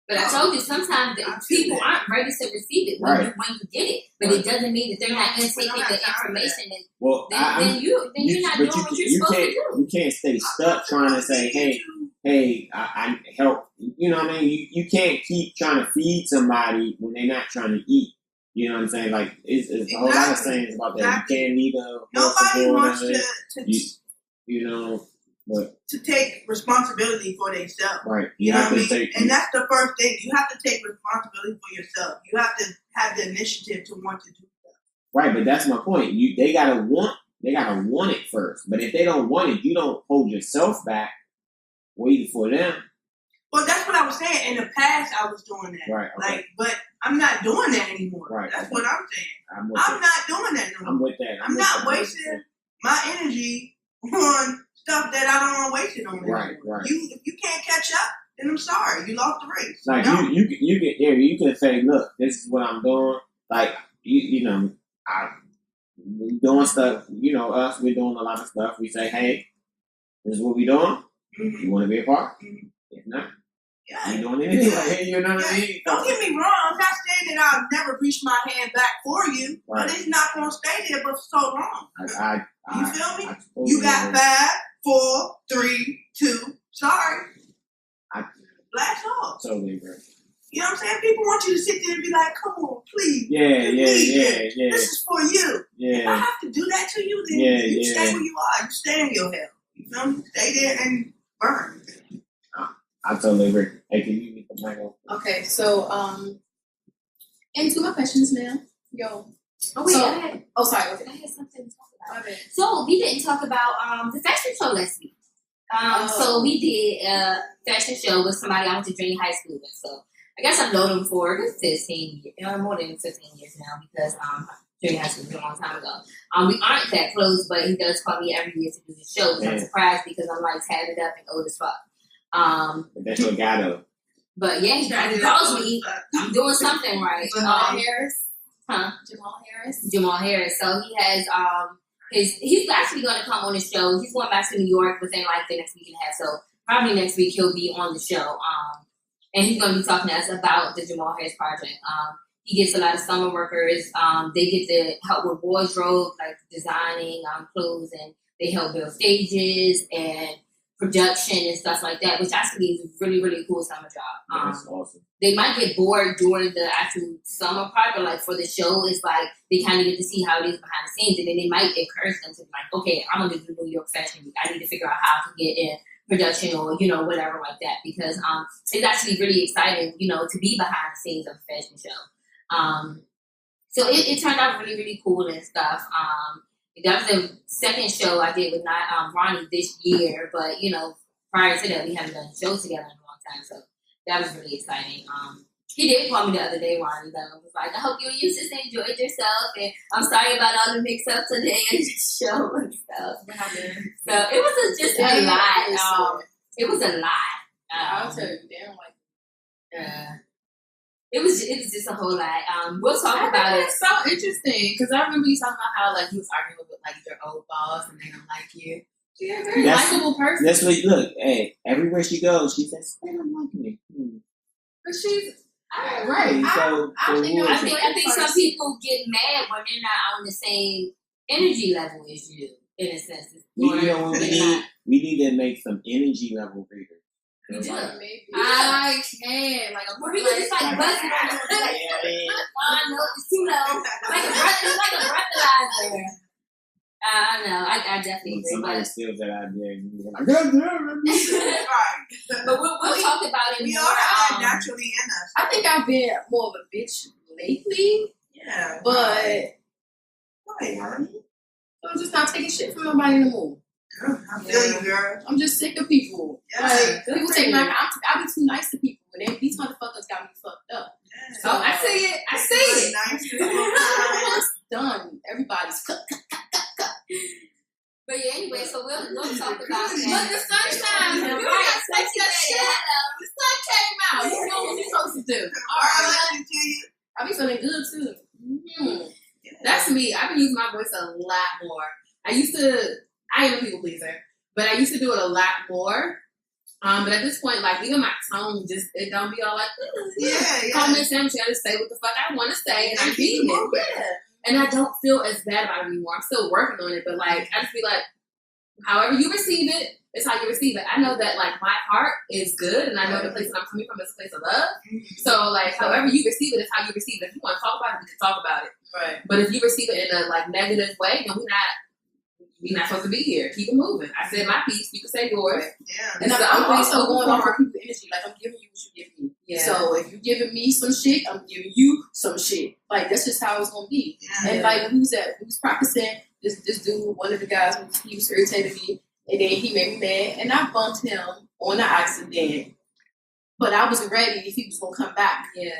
But I told you, sometimes people aren't ready to receive it when you get it. But it doesn't mean that they're not intaking the information. And you're not doing what you're supposed to do. You can't stay stuck trying to say, hey, I help. You know what I mean? You can't keep trying to feed somebody when they're not trying to eat. You know what I'm saying? Like, it's a whole lot of sayings about that. You can't leave Nobody wants to take responsibility for themselves. Right. You know what I mean? And that's the first thing. You have to take responsibility for yourself. You have to have the initiative to want to do stuff. Right, but that's my point. They gotta want it first. But if they don't want it, you don't hold yourself back waiting for them. Well, that's what I was saying. In the past, I was doing that. Right. Okay. Like, but I'm not doing that anymore. Right. That's what I'm saying. I'm with I'm not doing that no more. I'm with that. I'm not wasting my energy on stuff that I don't want to waste it on. Right, anymore. right. If you can't catch up, then I'm sorry. You lost the race. Like No. you can say, look, this is what I'm doing. Like we doing stuff. Us, we're doing a lot of stuff. We say, hey, this is what we doing. Mm-hmm. You want to be a part? Mm-hmm. If not, yeah. you doing it anyway. You know what I mean? Don't get me wrong. I'm not saying that I'll never reach my hand back for you, Right. but it's not going to stay there for so long. You feel me? You got 5, 4, 3, 2. Sorry. Blast off. Totally agree. You know what I'm saying? People want you to sit there and be like, come on, please. Yeah. This is for you. Yeah. If I have to do that to you, then you stay where you are. You stay in your hell. You feel me? Stay there and burn. I totally agree. Hey, can you get the mic off? Okay, so into my questions now. Yo. Oh wait, So- I had sorry. I had something to talk about. Okay. So we didn't talk about the fashion show last week. So we did a fashion show with somebody I went to junior high school with. So I guess I've known him for 15 years, more than 15 years now because junior high school was a long time ago. We aren't that close, but he does call me every year to do the show. So I'm surprised because I'm like tatted up and old as fuck. That's your guy though. But yeah, he calls me. I'm doing something right. Jamal Harris. Huh? Jamal Harris. Jamal Harris. So he has he's actually going to come on the show. He's going back to New York within like the next week and a half. So probably next week he'll be on the show. And he's going to be talking to us about the Jamal Harris project. He gets a lot of summer workers. They get to help with wardrobe, like designing clothes, and they help build stages and production and stuff like that, which actually is a really, really cool summer job. That's awesome. They might get bored during the actual summer part, but like for the show, it's like they kind of get to see how it is behind the scenes, and then they might encourage them to be like, okay, I'm going to do New York Fashion Week. I need to figure out how I can get in production or, whatever like that, because it's actually really exciting, to be behind the scenes of a fashion show. So it turned out really, really cool and stuff. That was the second show I did with Ronnie this year, but prior to that, we haven't done shows together in a long time, so that was really exciting. He did call me the other day, Ronnie, though. Was like, I hope you and your sister enjoyed yourself, and I'm sorry about all the mix-up today at the show and stuff. So it was just a lot. It was a lot. I'll tell you, damn, like. Yeah. It was just a whole lot. We'll talk about it. It's so interesting because I remember you talking about how like you was arguing with like your old boss and they don't like you. She's a very likable person. That's what look. Hey, everywhere she goes, she says, "They don't like me." But she's Right. I think some people get mad when they're not on the same energy level as you. In a sense, we need to make some energy level readers. You do. I can. Like, Or we can just like buzz it on you. Oh, no, it's too low. It's like a breathalyzer. I know. I definitely agree. Somebody steals that idea and you're like, God damn it. But we'll talk about it We more. all have that naturally in us. I think I've been more of a bitch lately, Yeah. but Right, honey. I'm just not taking shit from nobody no more. I feel you, girl. I'm just sick of people. Yeah. Like, people take my. I be too nice to people, and these motherfuckers got me fucked up. Yeah. So I see it. I see it. Nice. It's done. Everybody's cut. But yeah, anyway, so we'll talk about that. But the sunshine. You gotta take your shit. The sun came out. You know what you're supposed to do. All right, I be feeling good too. Mm-hmm. That's me. I've been using my voice a lot more. I am a people pleaser, but I used to do it a lot more. But at this point, like, even my tone it don't be all like, call me a sandwich. I just say what the fuck I want to say, and I mean it. Yeah. And I don't feel as bad about it anymore. I'm still working on it, but like, I just feel like, however you receive it, it's how you receive it. I know that like my heart is good, and I know the place that I'm coming from is a place of love. So like, however you receive it is how you receive it. If you want to talk about it, we can talk about it. Right. But if you receive it in a like negative way, then we're not supposed to be here. Keep it moving. I said my piece. You can say yours. Yeah. And I'm also going off of people's energy. Like, I'm giving you what you give me. Yeah. So if you're giving me some shit, I'm giving you some shit. Like, that's just how it's gonna be. Yeah. And like, we was practicing. This dude, one of the guys, he was irritating me, and then he made me mad, and I bumped him on the accident. but I wasn't ready if he was gonna come back. Yeah.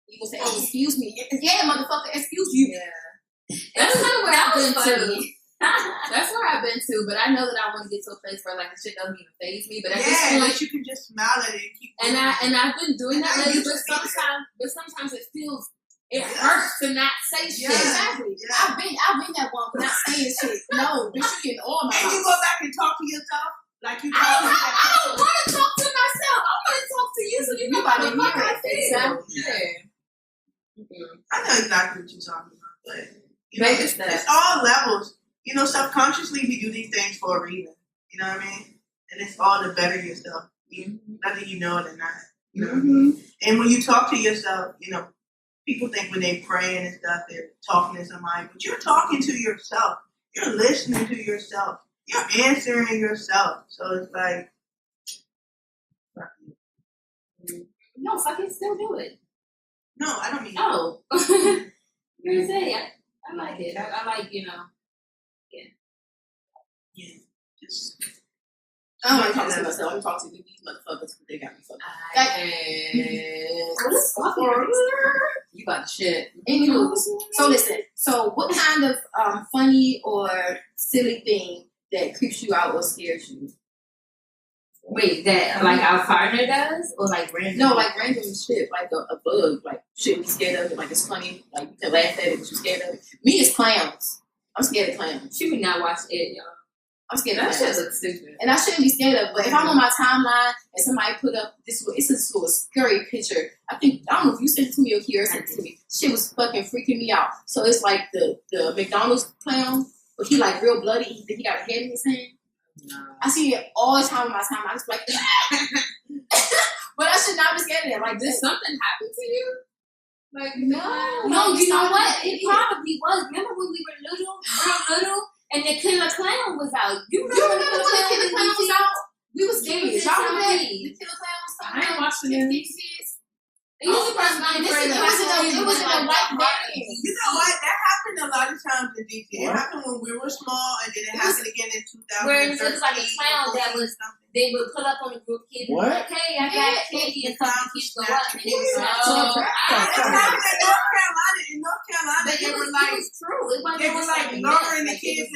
He was say, "Oh, excuse me." Yeah, motherfucker, excuse you. Yeah. That's kind of where I've been to. That's where I've been to, but I know that I want to get to a place where like the shit doesn't even faze me. But at this point, like you can just smile at it and keep. And I've been doing that lately, but sometimes it feels hurts to not say shit. Exactly. Yeah. I've been that one for not saying shit. No, bitch, you getting all my. And you go back and talk to yourself like you. I don't want to talk to myself. I want to talk to you so you know how the fuck I feel. Exactly. Yeah. I know exactly what you're talking about, but you know, Baby it's steps. all levels. You know, subconsciously we do these things for a reason. You know what I mean? And it's all to better yourself, whether you know it or not. You know what I mean? And when you talk to yourself, you know, people think when they praying and stuff, they're talking to somebody, but you're talking to yourself. You're listening to yourself. You're answering yourself. So it's like, No, fucking still do it. no, I don't mean. Oh. You're gonna say, I like it. I like, you know. Yeah, just. I don't want to talk to myself. I'm talking to these motherfuckers because they got me fucked up. You got the shit. Anywho, so listen. So what kind of funny or silly thing that creeps you out or scares you? Wait, that like our partner does? Or like random? No, like random shit, like a bug, like shit we scared of it, like it's funny, like you can laugh at it, but you scared of it. Me is clowns. I'm scared of clowns. She would not watch it, y'all. I'm scared That of shit clowns. looks stupid. And I shouldn't be scared of it, but if I'm on my timeline and somebody put up this, it's a sort of scary picture. I don't know if you sent it to me or Kiera sent it to me. Shit was fucking freaking me out. So it's like the McDonald's clown, but he like real bloody. He got a head in his hand. No. I see it all the time on my time. I just like, but I should not be scared of that. Like Did this. something happen to you? Like No, you know what? It probably was. Remember when we were real little, and the killer clown was out? You remember when the killer clown was out? We was scared. It was Y'all remember that? in The killer clown was I ain't watched the news. It was in a white van. You know what? That happened a lot of times in DC. It happened when we were small, and then it happened again in 2013. Where it was like a clown that was, they would pull up on the group kid and be like, hey, I got candy and something, kids go up, and it was It happened in North Carolina. In North Carolina, but it was true. It wasn't they were like luring the kids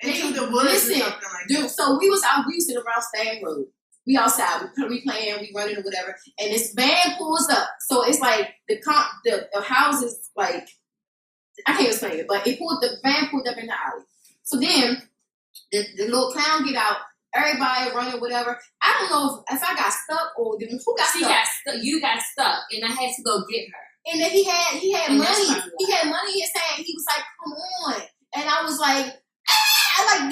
into the woods or something like that. Dude, so we was sitting around Stang Road. We outside, we playing, we running or whatever, and this van pulls up. So it's like the houses, like I can't explain it, but the van pulled up in the alley. So then the little clown get out, everybody running, whatever. I don't know if I got stuck or who got stuck. You got stuck, and I had to go get her. And then he had And money. that's He had money in his hand. He was like, "Come on!" And I was like,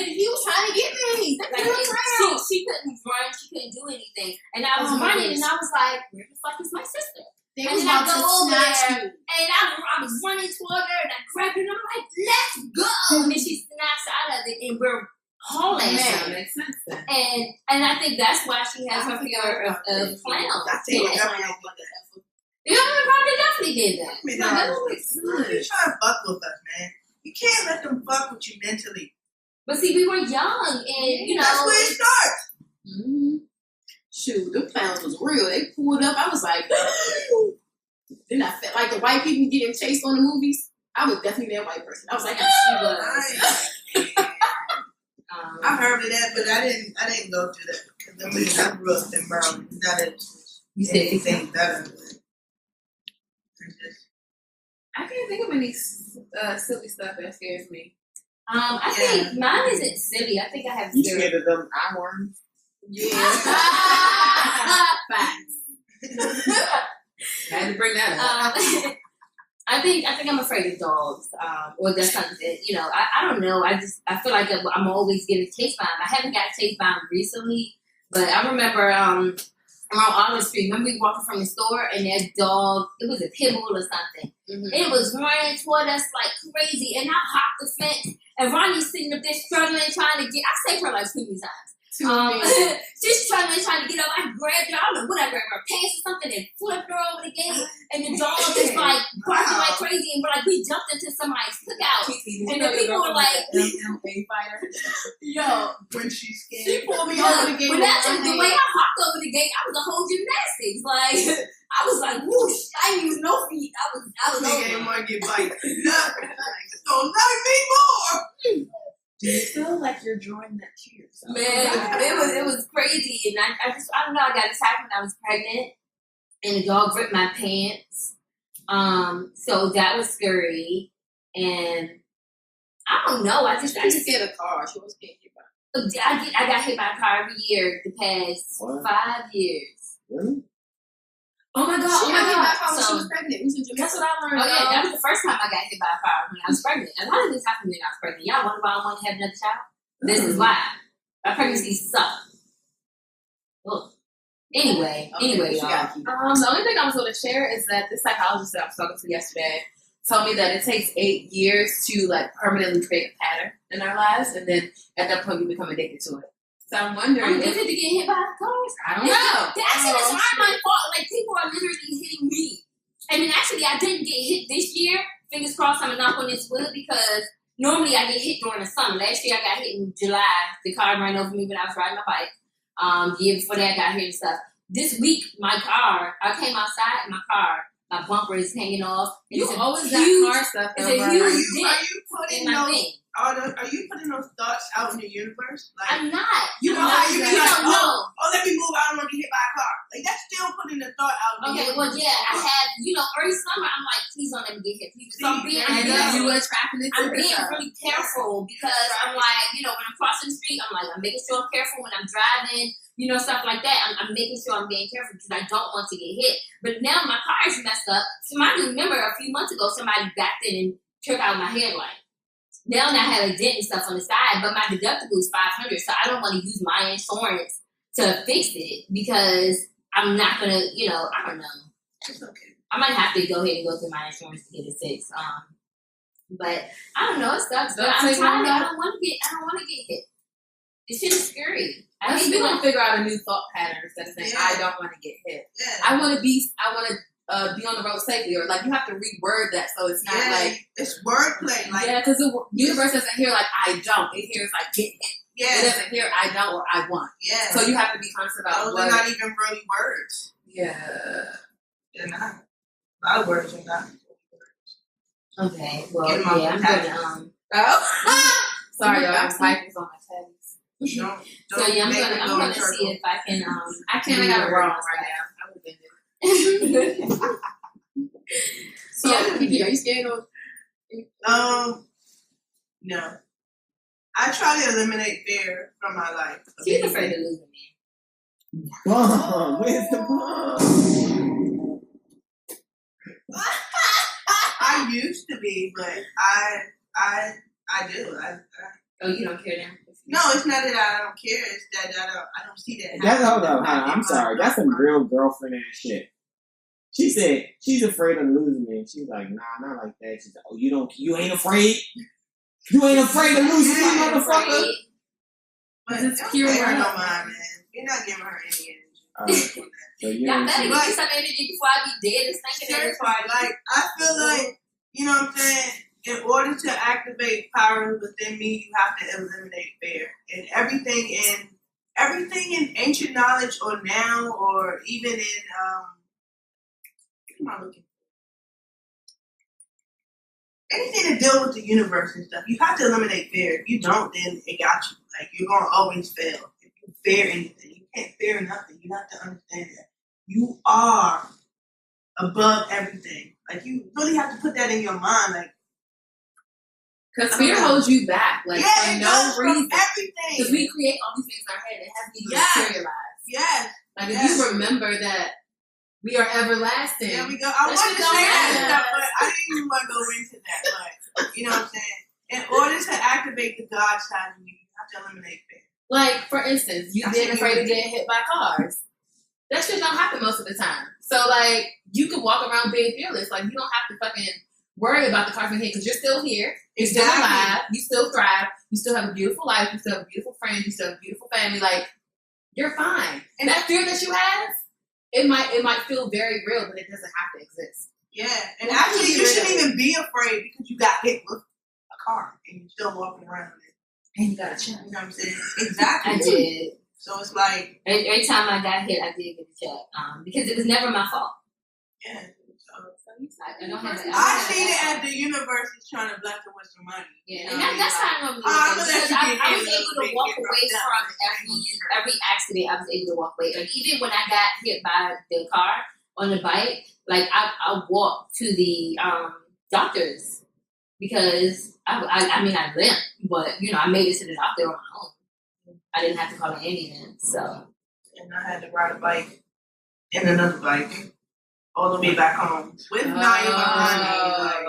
he was trying to get me. She couldn't run. She couldn't do anything. And I was running, and I was like, "Where the fuck is my sister?" They and was then I about go to over snatch there, you. and I was running toward her, and I grabbed her, and I'm like, "Let's go!" And then she snaps out of it, and we're hauling. That makes sense then. And I think that's why she has her fear of clowns. I think Yeah, probably definitely did that. You're trying to fuck with us, man. You can't let them fuck with you mentally. But see, we were young, and you know, that's where it starts. Mm-hmm. Shoot, them clowns was real. They pulled up. I was like, then I felt like the white people getting chased on the movies. I was definitely that white person. I was like, I heard of that, but I didn't go through that because I grew up in Maryland. Not that you said anything better. I can't think of any silly stuff that scares me. I think mine isn't silly. I think I have You fear. scared of them eyeworms? Yeah. facts. Had to bring that up. I think I'm afraid of dogs, or that's something. You know, I don't know. I feel like I'm always getting chased by them. I haven't got chased by them recently, but I remember around Olive Street. Remember we walking from the store and that dog, it was a pit bull or something. Mm-hmm. It was running toward us like crazy, and I hopped the fence, and Ronnie's sitting up there struggling, trying to get. I saved her like 2 times. She's trying to get up. I grabbed her. I don't know what I grabbed her pants or something and flipped her over the gate. And the dog just like barking like crazy. And we're like, we jumped into somebody's cookout. And the people were like, yo, when she's scared. She pulled me over the gate. But actually, the way I hopped over the gate, I was a whole gymnastics. Like, I was like, whoosh. I didn't use no feet. I was Nigga ain't over. want to get bite. It's gonna love me more. Do you feel like you're drawing that to yourself? Man, it was crazy. And I don't know, I got attacked when I was pregnant. And the dog ripped my pants. So that was scary. And I don't know. I just get a car. She was getting hit by. I got hit by a car every year the past 5 years. Really? Oh my god! She got hit by a car when So- she was pregnant. We should That's what I learned. Oh yeah, that was the first time I got hit by a car when I was pregnant. A lot of this happened when I was pregnant. Y'all wonder why I want to have another child? This is why. My pregnancy sucked. Ugh. Anyway, y'all. The only thing I was going to share is that this psychologist that I was talking to yesterday told me that it takes 8 years to like permanently create a pattern in our lives, and then at that point we become addicted to it. So I'm wondering I'm addicted to get hit by cars. I don't know. Actually, it's not my fault. Like, people are literally hitting me. I mean, actually, I didn't get hit this year. Fingers crossed, I'm going to knock on this wood because normally I get hit during the summer. Last year, I got hit in July. The car ran over me when I was riding my bike. The year before that, I got hit and stuff. This week, I came outside in my car. My bumper is hanging off. You It's a always huge- got car stuff. It's though, a right? huge Are you in putting my those? thing. Are you putting those thoughts out in the universe? Like, I'm not. you know how you be like, don't know. let me move. I don't want to get hit by a car. Like, that's still putting the thought out in the Okay, universe. well, yeah, I have, every summer I'm like, please don't let me get hit. Please. So I'm being, And really- you attracting it to I'm being yourself. really careful because I'm like, when I'm crossing the street, I'm like, I'm making sure I'm careful when I'm driving, stuff like that. I'm making sure I'm being careful because I don't want to get hit. But now my car is messed up. Somebody, remember a few months ago, somebody backed in and took out my headlight. Now I have a dent and stuff on the side, but my deductible is $500, so I don't want to use my insurance to fix it because I'm not gonna, I don't know. It's okay. I might have to go ahead and go through my insurance to get it fixed. But I don't know, it sucks. But I'm tired. I don't want to get hit. This shit is scary. I Let's hate be doing to figure out a new thought pattern instead of saying Yeah. I don't want to get hit. Yeah. I want to be on the road safely, or like you have to reword that so it's not like it's wordplay. Like, because the universe doesn't hear like I don't. It hears like get hit. It yeah, doesn't hear I don't or I want. yeah. So you have to be conscious about Those what. are not even really words. Yeah. They're not. A lot of words are not. Okay, well, Get 'em off yeah, I'm the gonna Oh. Sorry, y'all. That's My mic is on my face. Don't so yeah, I'm make gonna it I'm go gonna in see if I can I can't. I got it wrong right now. I would have been there. So, Kiki, are you scared of? No. I try to eliminate fear from my life. She's afraid of losing me. Bomb. Where's the bomb? I used to be, but I do. Oh, you don't care now? No, it's not that I don't care. It's that I don't see that. That's hold happening. on. I'm sorry. That's some real girlfriend ass shit. She said she's afraid of losing me. And she's like, nah, not like that. She's like, oh, you ain't afraid? You ain't afraid of losing me, motherfucker? But It's don't pure pay her no love. mind, man. You're not giving her any energy. So you Y'all ain't better see- give me some energy before I be dead and stinking every party. Like, I feel like, you know what I'm saying? In order to activate power within me, you have to eliminate fear. And everything in ancient knowledge or now or even in what am I looking for? Anything to deal with the universe and stuff, you have to eliminate fear. If you don't, then it got you. Like, you're gonna always fail. If you fear anything, you can't fear nothing. You have to understand that. You are above everything. Like, you really have to put that in your mind. Like, Because fear holds you back, like yeah, for it no does from reason. everything. Because we create all these things in our head, it hasn't even Yes. materialized. Yes. Like Yes. if you remember that we are everlasting. There we go. I That wanted shit to don't say that matter. stuff, but I didn't even want to go into that. But you know what I'm saying? In order to activate the God side of you, you have to eliminate fear. Like for instance, you being afraid of getting hit by cars. That shit don't happen most of the time. So like you can walk around being fearless. Like you don't have to fucking worry about the cars being hit because you're still here. You're still Exactly. alive. You still thrive. You still have a beautiful life. You still have beautiful friends. You still have a beautiful family. Like, you're fine. And that fear that you have, it might feel very real, but it doesn't have to exist. Yeah, and actually, you shouldn't even be afraid because you got hit with a car and you're still walking around with it. And you got a check. You know what I'm saying? Exactly. I did. So it's like Every time I got hit, I did get a check. Because it was never my fault. yeah. I don't have I seen it at the university trying to bless her with some money. Yeah, and that's how I normally I'm do gonna let it. you Because get I hit was a little able to bit, walk get away knocked from out. every accident. I was able to walk away. Like even when I got hit by the car on the bike, like I walked to the doctors because I mean I limped, but you know I made it to the doctor on my own. I didn't have to call an ambulance, so. And I had to ride a bike and another bike all the way back home with Naya behind me. Like,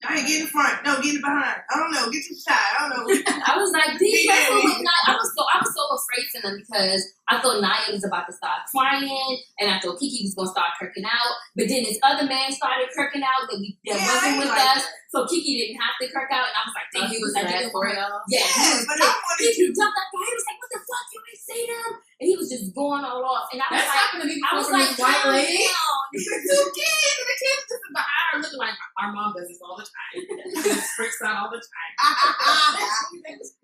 Naya, get in front. No, get in behind. I don't know. Get to the side. I don't know. I was like, be careful with Naya. I was so afraid for them because I thought Naya was about to start crying, and I thought Kiki was gonna start kirking out. But then this other man started kirking out that wasn't with us, so Kiki didn't have to kirk out, and I was like, thank you. He was like, for y'all. Yeah, but I wanted Kiki to. jumped up there. He was like, what the fuck? You ain't say them? And he was just going all off, and I was That's like, happened to me I was before like, with this white calm lady. down. Two kids, and the kids just behind her looking like our mom does this all the time. Just freaks out all the time.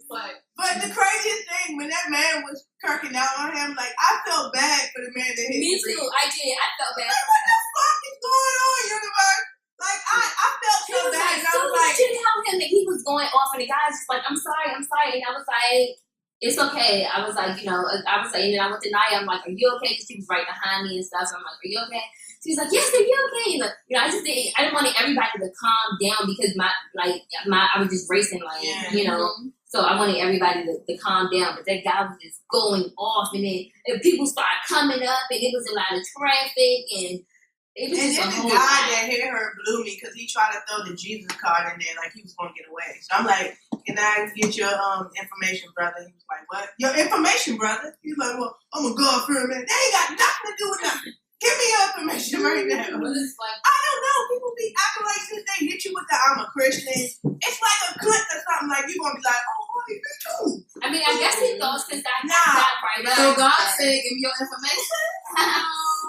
Like, But the craziest thing, when that man was kirking out on him, like, I felt bad for the man that hit Me the too. I did. I felt bad. Like, what the fuck is going on, universe? Like, I felt He so was bad. like, And I was so like, shit out him that he was going off, and the guy's just like, I'm sorry. And I was like, it's okay. I was like, you know, I was like, and then I went to Naya. I'm like, are you okay? Because she was right behind me and stuff. So I'm like, are you okay? She's like, yes, are you okay? Like, you know, I didn't want everybody to calm down because I was just racing, like, you know. So I wanted everybody to calm down, but that guy was just going off, and then people started coming up, and it was a lot of traffic, and it was and just then a the whole guy lot. that hit her blew me because he tried to throw the Jesus card in there like he was going to get away. So I'm like, can I get your information, brother? He was like, what? Your information, brother? He's like, well, I'm going to go up here a minute. That ain't got nothing to do with nothing. Give me your information right now. but it's like, I don't know. People be acting like since they hit you with the I'm a Christian, it's like a clip or something. Like you're gonna be like, oh, me too. I mean, I guess he thought since I Nah. got right up. so God said, give me your information.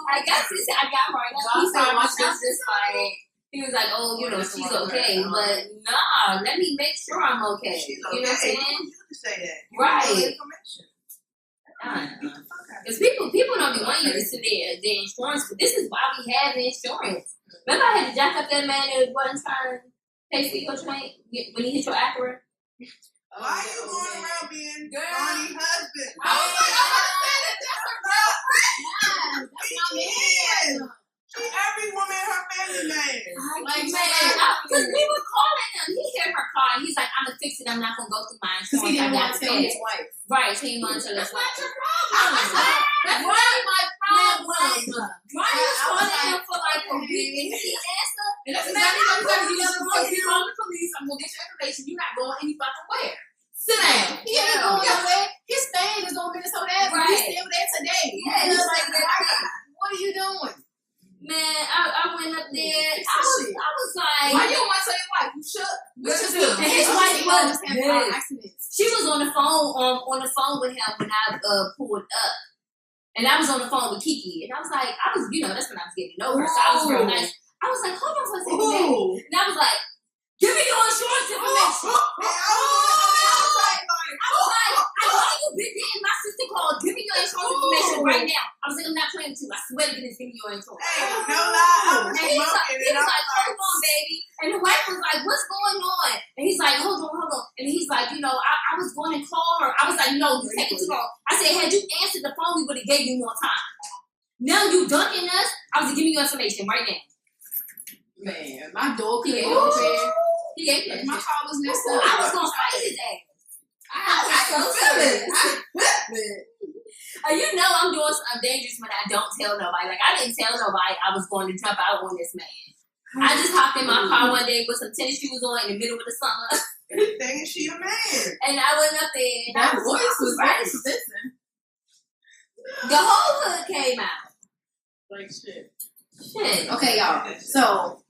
I guess he said I got right up. God He said, thought watch was just like, he was like, oh, you know, she's okay, but nah, let me make sure I'm okay. She's You know what I'm okay. saying? You to say that. You Right. know the information. Get the fuck out. Because people don't be wanting you to see their insurance, but this is why we have insurance. Remember I had to jack up that man that wasn't trying to pay for your joint when he hit your Acura? Why are you going around being Girl. Ronnie's husband? I was like, I'm not saying that that's her girl. She is. She every woman her family man. Like, Because we were calling him. He hit her car and he's like, I'm going to fix it. I'm not going to go through my because insurance. he didn't I want got to to tell pay his it. wife. Right, so he wanted to That's let not your problem. That's really my problem. Ronnie was calling him for like a week and he answered. And that's exactly what you got to do. You call the police. I'm gonna get your information. You're not going any fucking where. Sit down. He ain't going nowhere. His stand is on Minnesota Avenue. Right. He's still there today. Yeah, He's he's like, still what are you doing? Man, I went up there. I was like, Why you don't want to tell your wife? You should. What you do? And his wife was having accidents. she was on the phone with him when I pulled up. And I was on the phone with Kiki. And I was like, you know, that's when I was getting over. So I was real nice. I was like, hold on for a second, baby. And I was like, give me your insurance information. I was like, I know you've been getting my sister called. Give me your insurance information right now. I was like, I'm not playing with you. I swear to goodness, give me your insurance. Hey, no lie, I was And he was smoking like, and I was like, hold on, baby. And the wife was like, what's going on? And he's like, hold on. And he's like, you know, I was going to call her. I was like, no, you take it too long. I said, had you answered the phone, we would have gave you more time. Now you dunking us. I was like, give me your information right now. Man, my door He couldn't gave open. He gave me My car was messed up. I was gonna fight his ass. I was so serious. You know I'm doing something dangerous when I don't tell nobody. Like I didn't tell nobody I was going to jump out on this man. I just hopped in my car one day with some tennis shoes on in the middle of the summer, dang, is she a man? and I went up there. And That I voice was right. very convincing. The whole hood came out. Like shit. Shit. Okay, y'all. So,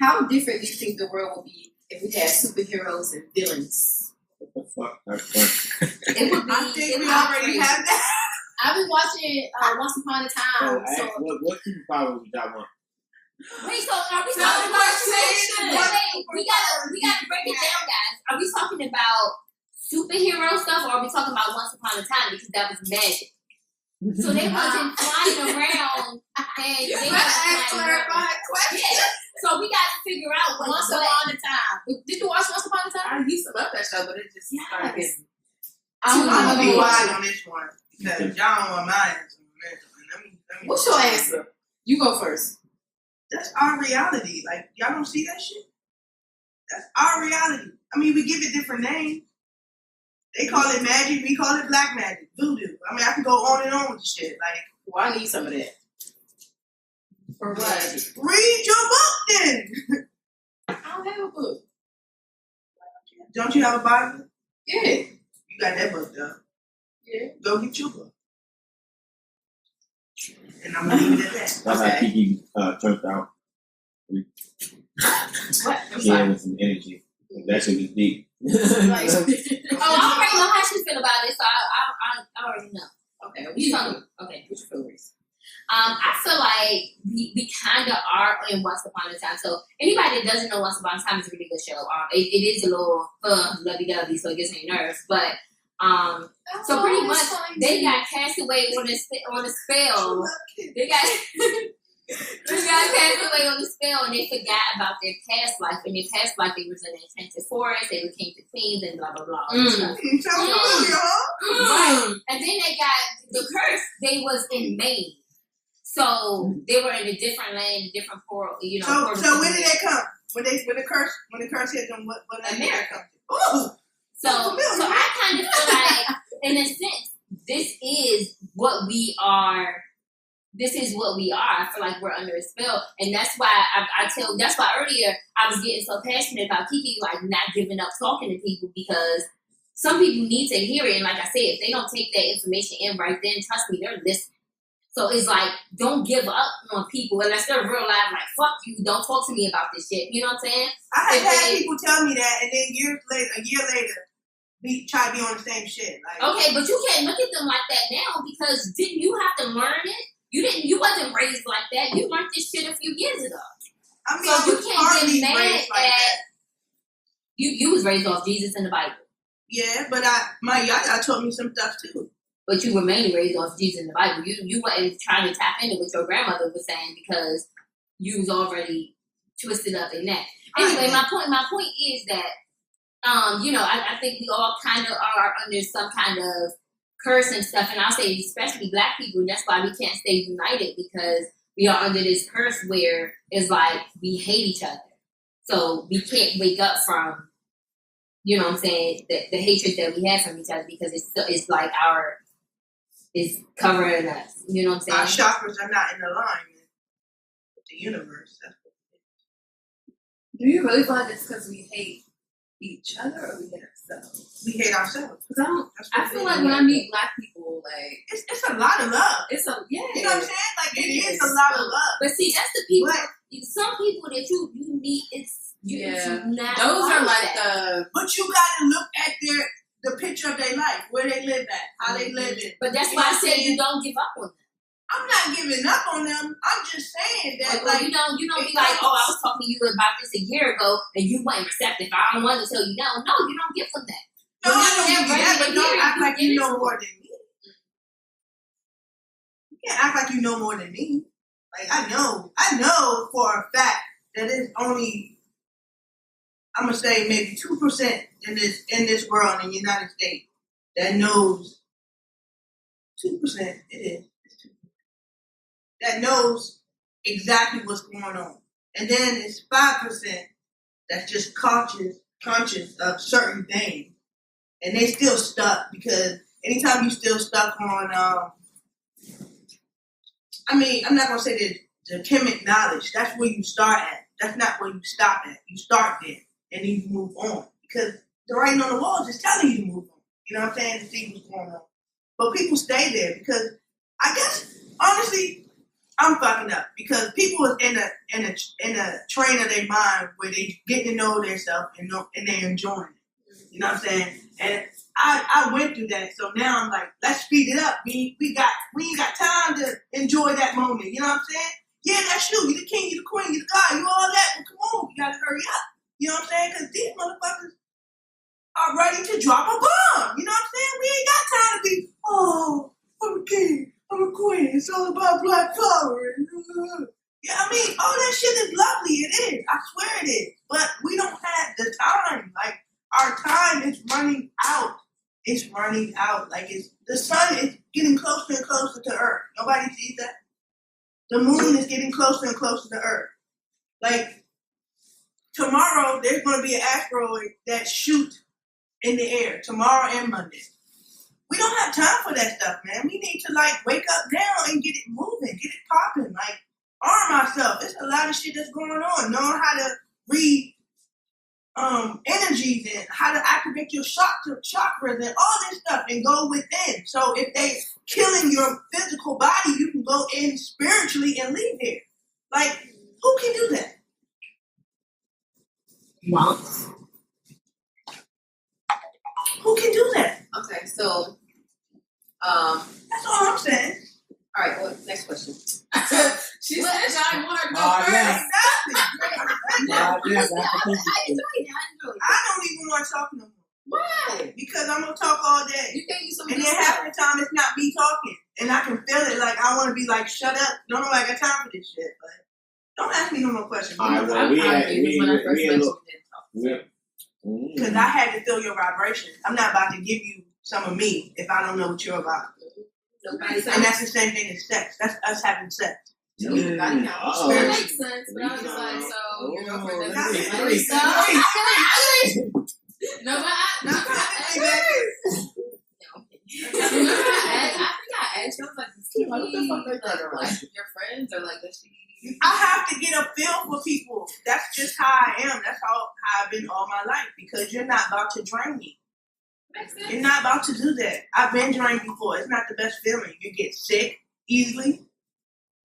how different do you think the world will be if we had superheroes and villains? What the fuck? That's funny. It would be. I think it we would already be have that. I've been watching Once Upon a So, Time. ask, So what superpower would y'all want? Wait, so are we So talking the about question is, what wait, we gotta break it down, guys. Are we talking about superhero stuff or are we talking about Once Upon a Time because that was magic? So they wasn't flying around and they you wasn't better ask flying around. clarifying questions. Yeah. So we gotta figure out Once Upon a Time. Did you watch Once Upon a Time? I used to love that show, but it just started getting. I'm gonna be Too quiet on this one because y'all don't want my answer. Let me What's your answer? You go first. That's our reality. Like, y'all don't see that shit? That's our reality. I mean, we give it different names. They call it magic. We call it black magic, voodoo. I mean, I can go on and on with the shit. Like, Well, I need some of that. For what? read your book then. I don't have a book. Don't you have a Bible? Yeah. You got that book, though. Yeah. Go get your book. And I'm going to leave it at that. That's how Kiki turned out. What? I'm Yeah, sorry. with some energy. That shit was deep. Like, I already know how she feel about it, so I already know. Okay. You talking? Okay. Which feel, Reese? I feel like we kind of are in Once Upon a Time. So anybody that doesn't know Once Upon a Time is a really good show. It is a little lovey-dovey, so it gets on your nerves. But so pretty much they got cast away on a spell. They got cast away on the spell, and they forgot about their past life. In their past life, they was in an enchanted forest. They became the queens and blah blah blah. all that stuff. Sounds familiar, huh? Right. And then they got the curse. They was in Maine. So they were in a different land, a different portal, So when did they come? When the curse hit them, what land did they come to? Ooh! So I kind of feel like, in a sense, this is what we are. This is what we are. I feel like we're under a spell, and that's why that's why earlier I was getting so passionate about Kiki, like not giving up talking to people because some people need to hear it. And like I said, if they don't take that information in right then, trust me, they're listening. So it's like, don't give up on people unless they're real life. Like, fuck you, don't talk to me about this shit. You know what I'm saying? I have had people tell me that, and then a year later, try to be on the same shit. Like, Okay, but you can't look at them like that now because didn't you have to learn it? You wasn't raised like that. You learned this shit a few years ago. I mean, So I you was can't hardly get mad raised like at that. you was raised off Jesus and the Bible. Yeah, but my yaya taught me some stuff too. But you were mainly raised off Jesus and the Bible. You weren't trying to tap into what your grandmother was saying because you was already twisted up in that. Anyway, my point is that I think we all kind of are under some kind of curse and stuff, and I'll say especially black people, and that's why we can't stay united because we are under this curse where it's like we hate each other. So we can't wake up from, you know what I'm saying, the hatred that we have from each other because it's like it's covering us. You know what I'm Our saying? chakras are not in alignment with the universe. That's what it is. Do you really feel like it's because we hate each other or we hate ourselves? We hate ourselves. Because That's what I it feel is. like when I meet black people, like It's a lot of love. it's a You know what I'm saying? Like, it is a lot of love. But see, that's the people. But, Some people that you meet, it's not. those are like that. but you gotta look at the picture of their life, where they live at, how they live it. But that's You why know I what I'm said saying? you don't give up on them. I'm not giving up on them. I'm just saying that, Like, like, you don't be like, oh, I was talking to you about this a year ago, and you weren't receptive. I don't want to tell you no. No, you don't give them that. no, I don't they're give you ready that, to but don't hear act you, like give you it know to more than me. You can't act like you know more than me. Like, I know for a fact that it's only, I'm gonna say maybe 2% in this world in the United States that knows 2%. It is. It's 2%. That knows exactly what's going on, and then it's 5% that's just conscious of certain things, and they still stuck because anytime you still stuck on, I mean, I'm not gonna say the chemic knowledge. That's where you start at. That's not where you stop at. You start there and then you move on because the writing on the wall is just telling you to move on. You know what I'm saying? To see what's going on. But people stay there because I guess honestly, I'm fucking up because people is in a train of their mind where they get to know themselves and they're enjoying it. You know what I'm saying? And I went through that, so now I'm like, let's speed it up. We ain't got time to enjoy that moment. You know what I'm saying? Yeah, that's you. You the king, you the queen, you the god, you all that. But come on, you gotta hurry up. You know what I'm saying? Because these motherfuckers are ready to drop a bomb. You know what I'm saying? We ain't got time to be, oh, I'm a king, I'm a queen. It's all about black power. Yeah, I mean, all that shit is lovely. It is. I swear it is. But we don't have the time. Like, our time is running out. It's running out. Like, the sun is getting closer and closer to Earth. Nobody sees that. The moon is getting closer and closer to Earth. Like, tomorrow, there's going to be an asteroid that shoots in the air. Tomorrow and Monday. We don't have time for that stuff, man. We need to, like, wake up now and get it moving. Get it popping. Like, arm ourselves. There's a lot of shit that's going on. Knowing how to read energies and how to activate your chakras and all this stuff and go within. So if they killing your physical body, you can go in spiritually and leave here. Like, who can do that? Monks. Who can do that? Okay, so That's all I'm saying. all right, well, next question. She said I want her to go Oh, first. yeah. Exactly. Yes, I enjoyed it. I don't even want to talk no more. Why? Because I'm going to talk all day. You think you some And good then stuff. half the time it's not me talking. And I can feel it. Like, I want to be like, shut up. Don't know I got time for this shit. But don't ask me no more questions. All right, well, I'm we proud had of you. It was when I first met you, look. you didn't talk. Because I had to feel your vibration. I'm not about to give you some of me if I don't know what you're about. Nobody And that's the same thing as sex. That's us having sex. Nobody knows. Uh-oh. That makes sense. But I was just like, so your girlfriend Not doesn't me. like so. No, but Not me, baby. Remember I think I asked you, I was like, is What the fuck they talking about? like your friends or like does she? I have to get a feel for people. That's just how I am. That's how I've been all my life. Because you're not about to drain me. Makes sense. You're not about to do that. I've been drained before. It's not the best feeling. You get sick easily.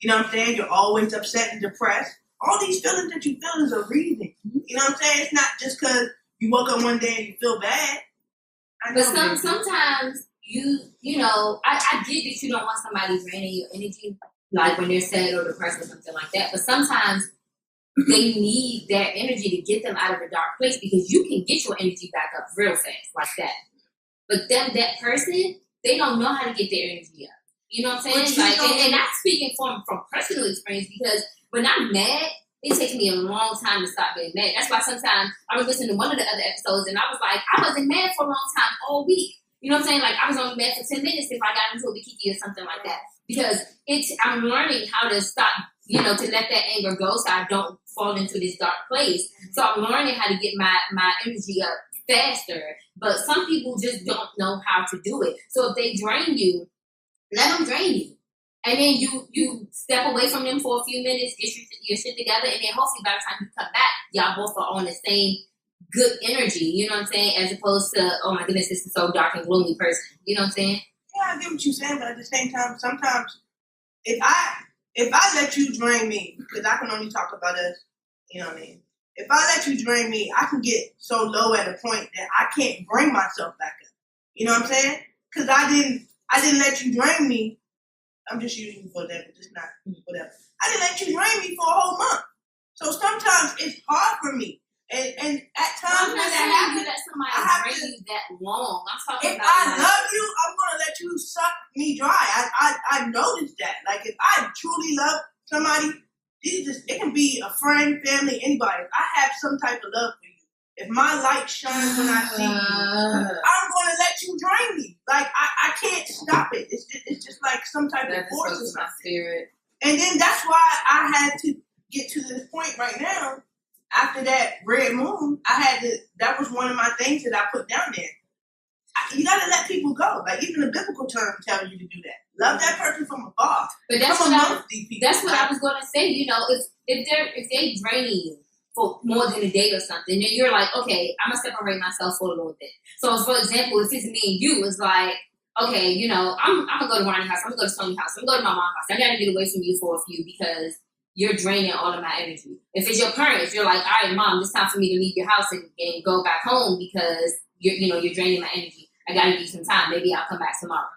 You know what I'm saying? You're always upset and depressed. All these feelings that you feel is a reason. You know what I'm saying? It's not just because you woke up one day and you feel bad. I know But sometimes you know, I get that you don't want somebody draining your energy, like when they're sad or depressed or something like that. But sometimes they need that energy to get them out of a dark place because you can get your energy back up real fast like that. But that person, they don't know how to get their energy up. You know what I'm saying? Like, and I'm speaking from personal experience because when I'm mad, it takes me a long time to stop being mad. That's why sometimes I was listening to one of the other episodes and I was like, I wasn't mad for a long time all week. You know what I'm saying? Like, I was only mad for 10 minutes if I got into a Bikiki or something like that. Because I'm learning how to stop, you know, to let that anger go so I don't fall into this dark place. So I'm learning how to get my energy up faster. But some people just don't know how to do it. So if they drain you, let them drain you. And then you step away from them for a few minutes, get your shit together, and then hopefully by the time you come back, y'all both are on the same good energy, you know what I'm saying? As opposed to, oh my goodness, this is so dark and gloomy person. You know what I'm saying? Yeah, I get what you're saying, but at the same time, sometimes if I let you drain me, because I can only talk about us, you know what I mean? If I let you drain me, I can get so low at a point that I can't bring myself back up. You know what I'm saying? Because I didn't let you drain me. I'm just using you for that, but just not whatever. I didn't let you drain me for a whole month. So sometimes it's hard for me. And at times I'm when not that saying happens, you let somebody I have drain to- you that long. I'm talking if about I like, love you, I'm gonna let you suck me dry. I noticed that. Like if I truly love somebody, it can be a friend, family, anybody. If I have some type of love for you, if my light shines when I see you, I'm gonna let you drain me. Like I can't stop it. It's just like some type That of force or is my something. spirit. And then that's why I had to get to this point right now. After that red moon, that was one of my things that I put down there. You gotta let people go. Like even the biblical term tells you to do that. Love that person from afar. but that's Come what amongst these people. that's what I was gonna say. You know, if they draining you for more than a day or something, then you're like, okay, I'm gonna separate myself for a little bit. So for example, if it's me and you, it's like, okay, you know, I'm gonna go to Ronnie's house, I'm gonna go to Sony's house, I'm gonna go to my mom's house. I gotta get away from you for a few because you're draining all of my energy. If it's your parents, you're like, all right, mom, it's time for me to leave your house and go back home because you're draining my energy. I gotta give you some time. Maybe I'll come back tomorrow.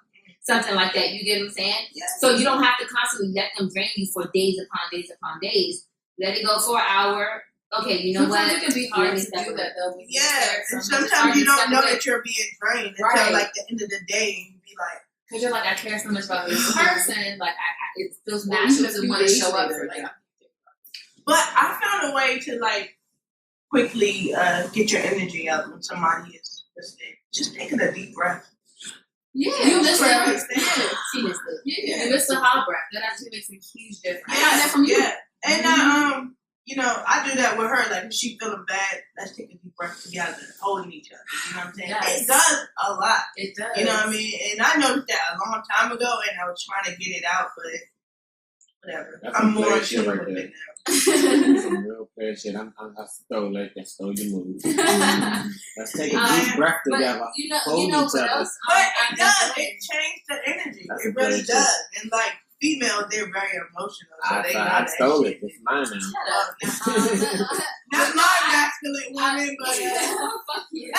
Something like that. You get what I'm saying? Yes. So you don't have to constantly let them drain you for days upon days upon days. Let it go for an hour. Okay, you know sometimes what? It can be hard to do that though. Yeah, and sometimes you don't know that you're being drained until like the end of the day, and you be like, because you're like, I care so much about this person, like it feels natural to want to show up for them. But I found a way to like quickly get your energy up when somebody is listening. Just taking a deep breath. Yeah, you listen. She missed it. Yeah, you miss the hot breath. That actually makes a huge difference. Yeah, I got that from you. Yeah, and I do that with her. Like if she feeling bad, let's take a deep breath together, holding each other. You know what I'm saying? Yes. It does a lot. It does. You know what I mean? And I noticed that a long time ago, and I was trying to get it out, but whatever. That's I'm some more player in shit tune right with there. it now. Some real player shit. I stole your move. Let's take a deep breath together. But you know Hold what each other. else? But it does. It changed the energy. That's It a really player does. And like females, they're very emotional, so they know I that stole shit. it. It's mine now. Shut up. Not my masculine woman, but Fuck you.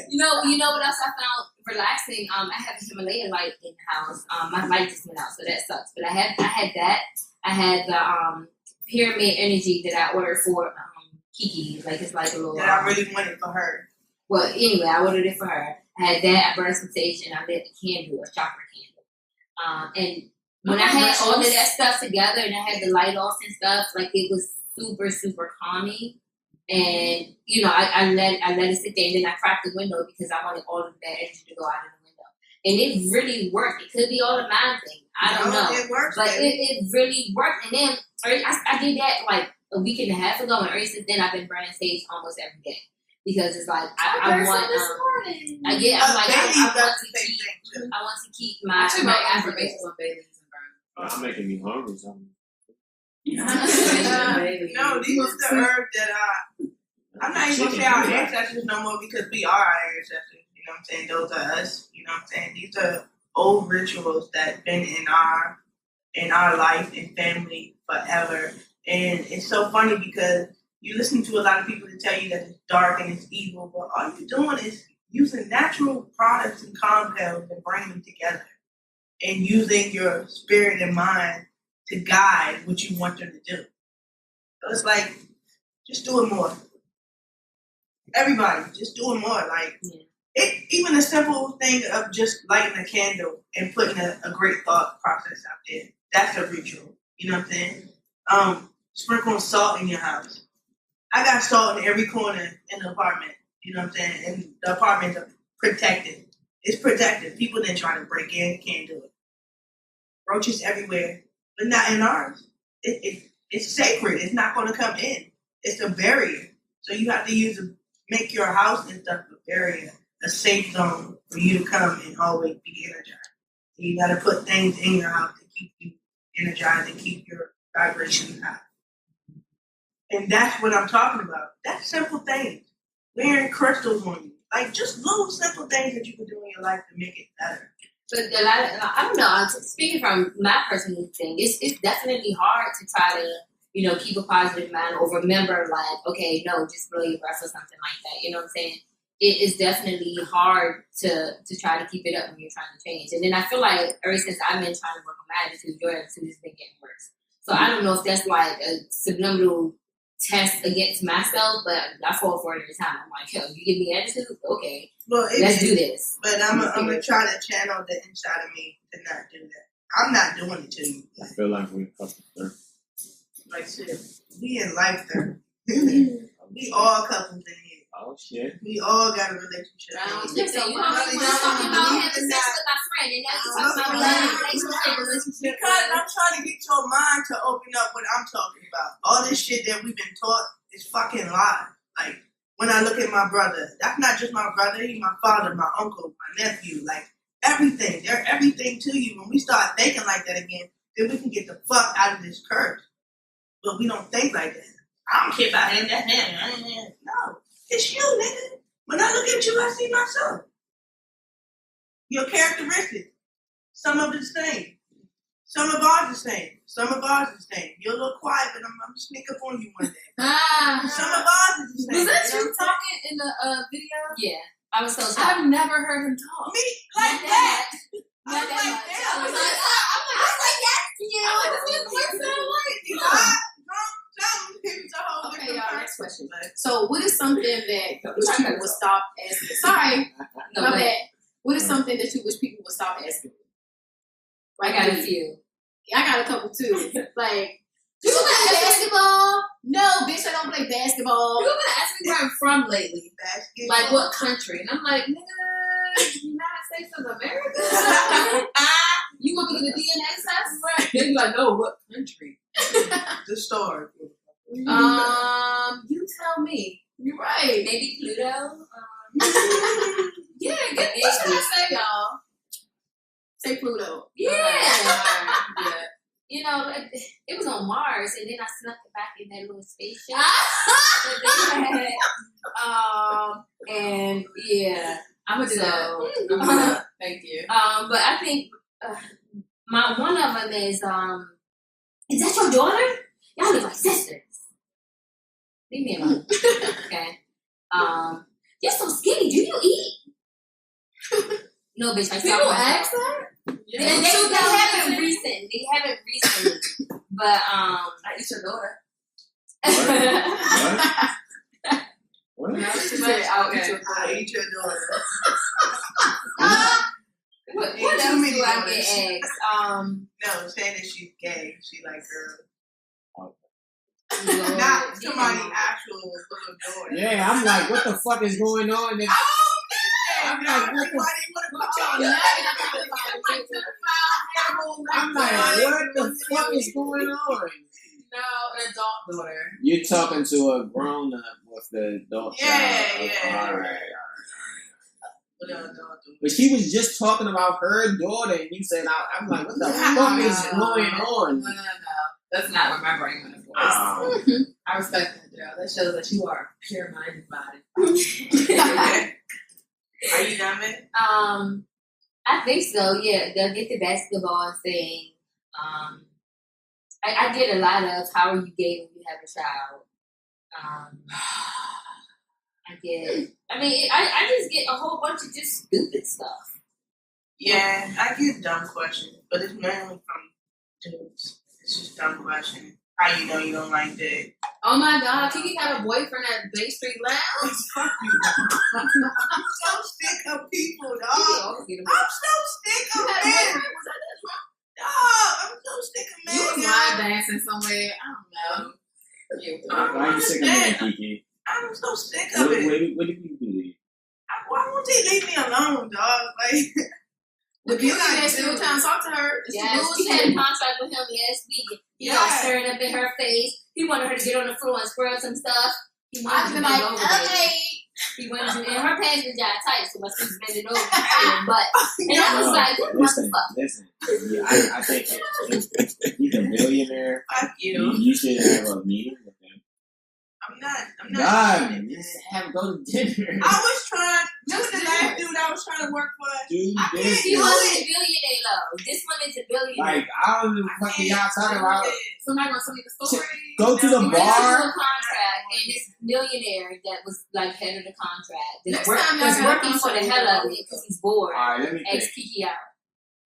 You know what else I found relaxing? I have a Himalayan light in the house. My light just went out, so that sucks. But I had that. I had the pyramid energy that I ordered for Kiki. Like it's like a little. that I really wanted for her. Well, anyway, I ordered it for her. I had that. I burned some sage and I lit the candle, a chakra candle. And when I had all of that stuff together and I had the light off and stuff, like it was super, super calming. And I let it sit there, and then I cracked the window because I wanted all of that energy to go out of the window. And it really worked. It could be all a mind thing. I don't know. It works, but it really worked. And then I did that like a week and a half ago, and ever since then I've been burning sage almost every day because it's like I want. this morning. I get. I'm like I want the same thing too. I want to keep my Actually, my my affirmations. affirmations on Bailey's and I'm making me hungry. Something. No, these are the herbs that I'm not even gonna say our ancestors no more because we are our ancestors. You know what I'm saying? Those are us. You know what I'm saying? These are old rituals that been in our life and family forever. And it's so funny because you listen to a lot of people that tell you that it's dark and it's evil, but all you're doing is using natural products and compounds and bringing them together and using your spirit and mind to guide what you want them to do. So it's like, just do it more. Everybody, just do it more. Like, even a simple thing of just lighting a candle and putting a great thought process out there, that's a ritual. You know what I'm saying? Sprinkling salt in your house. I got salt in every corner in the apartment. You know what I'm saying? And the apartments are protected. It's protected. People didn't try to break in, can't do it. Roaches everywhere, but not in ours. It's sacred. It's not going to come in. It's a barrier. So you have to make your house and stuff a barrier, a safe zone for you to come and always be energized. So you got to put things in your house to keep you energized and keep your vibration high. And that's what I'm talking about. That's simple things. Wearing crystals on you. Like just little simple things that you can do in your life to make it better. But I don't know. Speaking from my personal thing, it's definitely hard to try to keep a positive mind or remember like, okay, no, just blow your breath or something like that. You know what I'm saying? It is definitely hard to try to keep it up when you're trying to change. And then I feel like ever since I've been trying to work on my attitude, your attitude has been getting worse. So I don't know if that's like a subliminal test against myself, but I fall for it every time. I'm like, yo, you give me attitude? Okay, well, let's do this. But I'm gonna try to channel the inside of me to not do that. I'm not doing it to you. I feel like we're couples, sir. Like shit, we in life, sir. We all couples in here. Oh shit. We all got a relationship. So you know, when I'm talking about having sex with my friend, and now you talking about relationship. Because I'm trying to get your mind to open up what I'm talking about. All this shit that we've been taught is fucking lies. Like, when I look at my brother, that's not just my brother, he's my father, my uncle, my nephew, like, everything. They're everything to you. When we start thinking like that again, then we can get the fuck out of this curse. But we don't think like that. I don't care about him, that's him. No, it's you, nigga. When I look at you, I see myself. Your characteristics. Some of it's the same. Some of ours is same. Some of ours is same. You're a little quiet, but I'm gonna sneak up on you one day. Some of ours is the same. Was that you talking in the video? Yeah, I was so shocked. I've never heard him talk. Me like that. I Not was that like much. that. I was like, Okay, y'all. Next question. So, what is something that you wish people would stop asking? Sorry, no, my but bad. What is something that you wish people would stop asking? I got a few. I got a couple too. Like, you play basketball? No, bitch, I don't play basketball. People been asking me where I'm from lately. Basketball. Like what country? And I'm like, nigga, United States of America. You want me to get the DNA test? Right. They be like, no, what country? The story. You tell me. You're right. Maybe Pluto. Yeah, get what should I say, y'all? Say Pluto. Yeah. Yeah. You know, it was on Mars, and then I snuck it back in that little spaceship. That they had. And yeah, I'm gonna do So, that. I'm gonna do that. Thank you. but I think my one of them is that your daughter? Y'all look like sisters. Leave me alone. Okay. You're so skinny. Do you eat? No, bitch. I saw People myself. ask that? They haven't recently. They haven't recently. But I eat your daughter. What? No, She too said, much. I'll Okay. eat your I eat your daughter. What Ain't too else many do I daughters. get asked? No, saying that she's gay. She like girls. Lord, Not somebody damn. actual little daughter. Yeah, I'm like, what the fuck is going on? And I'm like, what the? I'm like, what the fuck is going on? No, an adult daughter. You're talking to a grown up with the adult Yeah, child. yeah. All right. But she was just talking about her daughter, and you said, I'm like, what the fuck is going on? No. That's not what my brain went for. Oh. I respect that, girl. That shows that you are a pure-minded body. Are you done, man? I think so. Yeah, they'll get the basketball thing. I get a lot of how are you gay when you have a child. I just get a whole bunch of just stupid stuff. Yeah, I get dumb questions, but it's mainly from dudes. It's just dumb questions. How you know you don't like dick? Oh my God, Kiki got a boyfriend at Bay Street Lounge? Fuck you. I'm so sick of people, dog. I'm so sick of men. Dog, I'm so sick of men. You was line dancing somewhere. I don't know. Why you sick of that, Kiki? I'm so sick What of it. did you do? Why won't they leave me alone, dog? Like, The billionaire still trying to talk to her. It's Yes, bullshit. she had a contract with him last week. He all staring up in her face. He wanted her to get on the floor and squirrel some stuff. He wanted I've to been bend like, over, baby. okay. He wanted to, and her pants was got tight, so my sister's bending over and butt. And I was like, what Listen. Yeah, I think if he's a billionaire. fuck you. You should have a meeting with him. I'm not. God, just have go to dinner. I was trying. Remember the last dude I was trying to work for? Do I can't business. He wasn't a billionaire though. This one is a billionaire. Like, I don't know what the fuck y'all talking about. Somebody want to tell me the story? Go to the He went into a bar. contract, and this millionaire that was like head of the contract Next that's time y'all that's got a working for the contract, hell of it because he's bored. All right, let me Ex think. Kiki out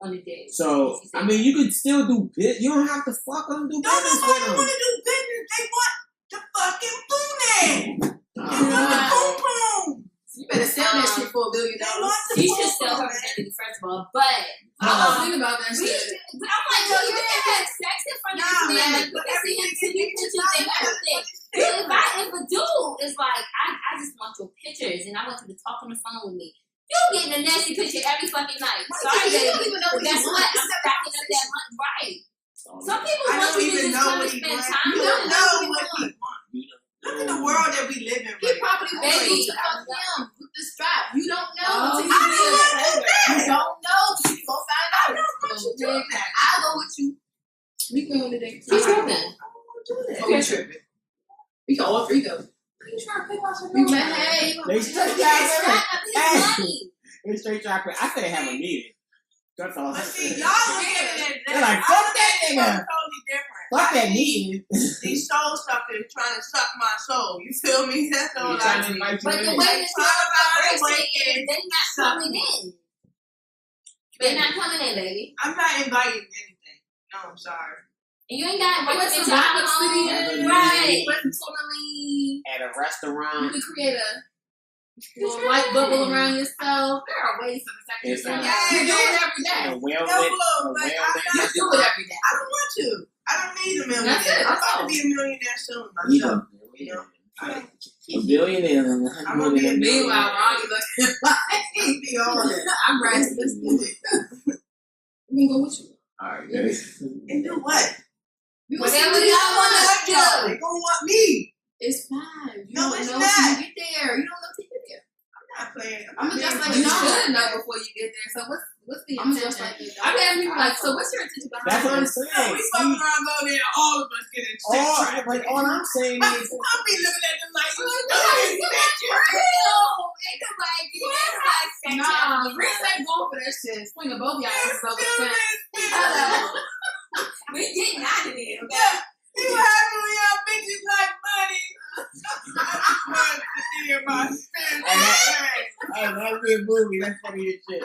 on the day. So, I mean, you could still do business. You don't have to fuck them, do No, business nobody with them. want to do business. They want the fucking booty. They want the Oh. boom boom. You better sell that shit for $1 billion. They want the She boom should sell her boom, man. virginity first of all, but I was thinking about that we, shit. but I'm like, yo, you can have sex in front of this Nah, man. man, Like, we but can see him everything titty is pictures not and everything. If a dude is like, I just want your pictures and I want you to talk on the phone with me. You getting a nasty picture every fucking night. Sorry, You don't baby. even know But what guess he what? wants. I'm stacking up that money. Right. Some people I want don't you to even just know come what and he spend wants. time You with don't him. know what he wants. Look at the world that we live in He right now. probably wants Baby, you to fuck him with the strap. You don't know. Oh, until I you don't do it. know that. You don't know. You gonna find out. Big I'll go with you. We going today. She's tripping. Oh, you tripping. We can all three go. You trying to pick out your You girl? like, hey, They straight That's trying not his money. They straight trying to. I say have a meeting. That's all. But see, y'all look at it They're like, fuck that nigga. totally different. Fuck that I meeting. These soul suckers trying to suck my soul. You feel me? That's all Trying to I do. invite you But the in. way that you're vibrating, they're not coming in. They're not coming in, baby. I'm not inviting anything. No, I'm sorry. And you ain't got to What's invite the them to Bible come studio? home. Right. Totally. At a You restaurant. can create a little light bubble around yourself. There are ways to protect It's yourself. Yeah, You do it every day. A well-lit, No, a but You well-lit. do it every day. I don't want to. I don't need a millionaire. That's it, I'm that's about all. to be a millionaire soon You myself. know, You know, a billionaire. I'm gonna be a Meanwhile, Ronnie looking I'll be all that. I'm restless. Let me go with you. Alright, guys. And do what? You Whatever see y'all want what to you do. They gonna want me. It's fine. You No, don't it's know not. till you get there. You don't know till you get there. I'm not playing. I'm not just being like funny. you should know before you get there. So what's the I'm intention? just like the I'm asking people like, so what's your intention behind That's what I'm this? No, saying. we fucking around go there. All of us getting sick. All I'm saying is, I'll be looking at them like, Nah, Reese ain't going for that shit. Swinging both y'all asses over the fence. We getting out of there, okay? Yeah, you happy when y'all bitches like money. I just wanted to hear my spirit. hey, that'll be a movie. That's funny as shit.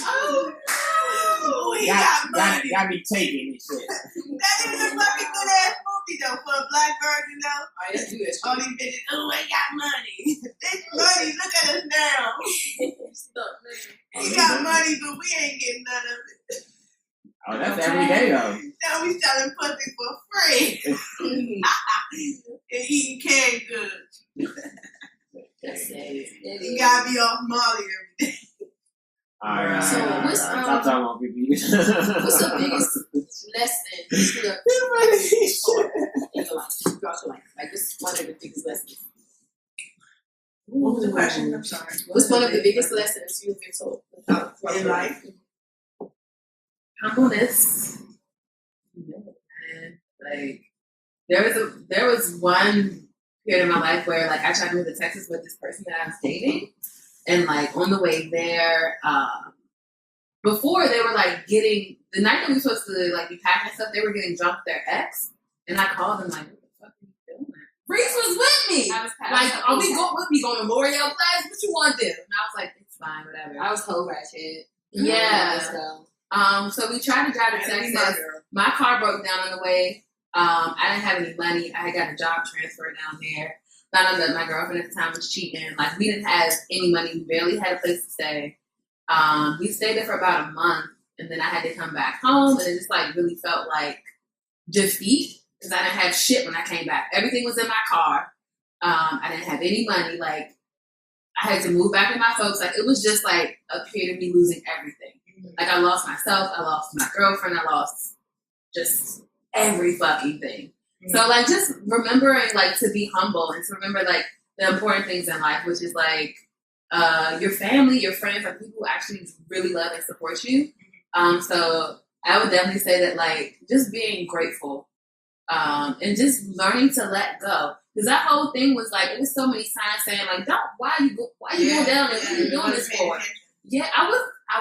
Oh, he got money. Got me taking this shit. That is a fucking good ass movie though for a black virgin though. Alright, let's do this. All these bitches, oh, I got money. Bitch, money, look at us now. We got money, but we ain't getting none of it. Oh, that's every day though. Now we selling pussy for free. And eating canned goods. That's it. You gotta be off Molly every day. Alright, So what's, stop talking about people. What's the biggest lesson you have in your life? Throughout your life? Like, this is one of the biggest lessons. What was the question? I'm sorry. What's one of the biggest lessons you've been told about throughout In your life? Humbleness. Man. Like, there was one period in my life where like I tried to move to Texas with this person that I was dating, and like on the way there, before they were like getting the night that we were supposed to like be packing stuff, they were getting drunk with their ex, and I called them like, "What the fuck are you doing?" Reese was with me. I was Like, are we going to L'Oreal class? What you want to do? And I was like, it's fine, whatever. I was whole ratchet. Yeah. Let's go. So we tried to drive to Texas. My car broke down on the way. I didn't have any money. I had got a job transfer down there. Found out that my girlfriend at the time was cheating. Like, we didn't have any money. We barely had a place to stay. We stayed there for about a month, and then I had to come back home, and it just like really felt like defeat because I didn't have shit when I came back. Everything was in my car. I didn't have any money. Like, I had to move back with my folks. Like, it was just like a period of me losing everything. Like, I lost myself, I lost my girlfriend, I lost just every fucking thing. So, like, just remembering, like, to be humble and to remember, like, the important things in life, which is, like, your family, your friends, like, people who actually really love and support you. So, I would definitely say that, like, just being grateful and just learning to let go. Because that whole thing was, like, it was so many signs saying, like, why you going down and what are you doing this for? Yeah, I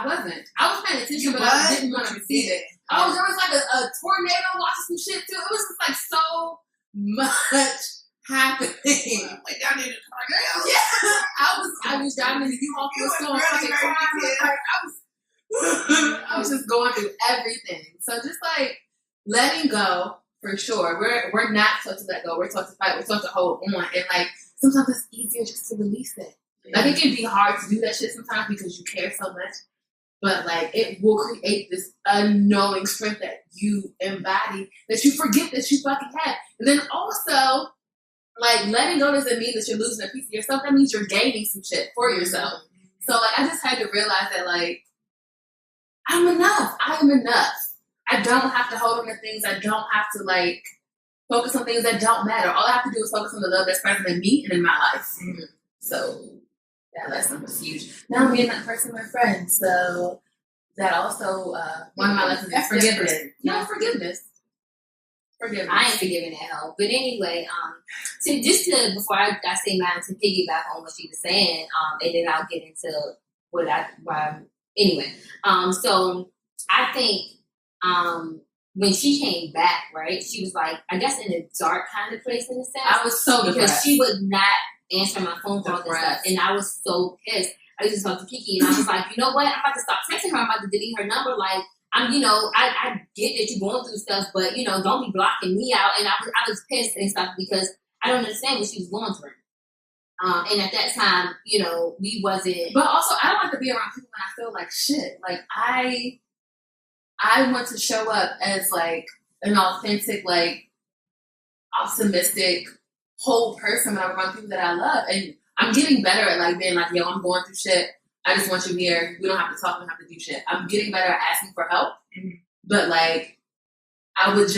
wasn't. I was paying attention, but I didn't want to receive it. Oh, there was like a tornado watching some shit too. It was just like so much happening. Wait, y'all need a tornado? Yeah, I was driving in the U-Haul You was store, really fucking ready crying. to Like, I was just going through everything. So just like letting go for sure. We're not taught to let go. We're taught to fight. We're taught to hold on, and like sometimes it's easier just to release it. Like, it can be hard to do that shit sometimes because you care so much. But, like, it will create this unknowing strength that you embody that you forget that you fucking have. And then also, like, letting go doesn't mean that you're losing a piece of yourself. That means you're gaining some shit for yourself. So, like, I just had to realize that, like, I'm enough. I am enough. I don't have to hold on to things. I don't have to, like, focus on things that don't matter. All I have to do is focus on the love that's present in me and in my life. So that lesson was huge. Now I'm being that person with friends. So that also, one of my lessons is forgiveness. No, forgiveness. I ain't forgiving that hoe. But anyway, so just to, before I say mine, to piggyback on what she was saying, and then I'll get into why Anyway, so I think when she came back, right, she was like, I guess in a dark kind of place in a sense. I was so because depressed. she would not answer my phone calls and stuff, and I was so pissed. I used to talk to Kiki, and I was like, you know what? I'm about to stop texting her. I'm about to delete her number. Like, I get that you're going through stuff, but don't be blocking me out. And I was pissed and stuff because I don't understand what she was going through. And at that time, we wasn't. But also, I don't like to be around people when I feel like shit. Like I want to show up as like an authentic, like optimistic, whole person when I'm around people that I love. And I'm getting better at like being like, yo, I'm going through shit. I just want you here. We don't have to talk. We don't have to do shit. I'm getting better at asking for help. Mm-hmm. But like, I would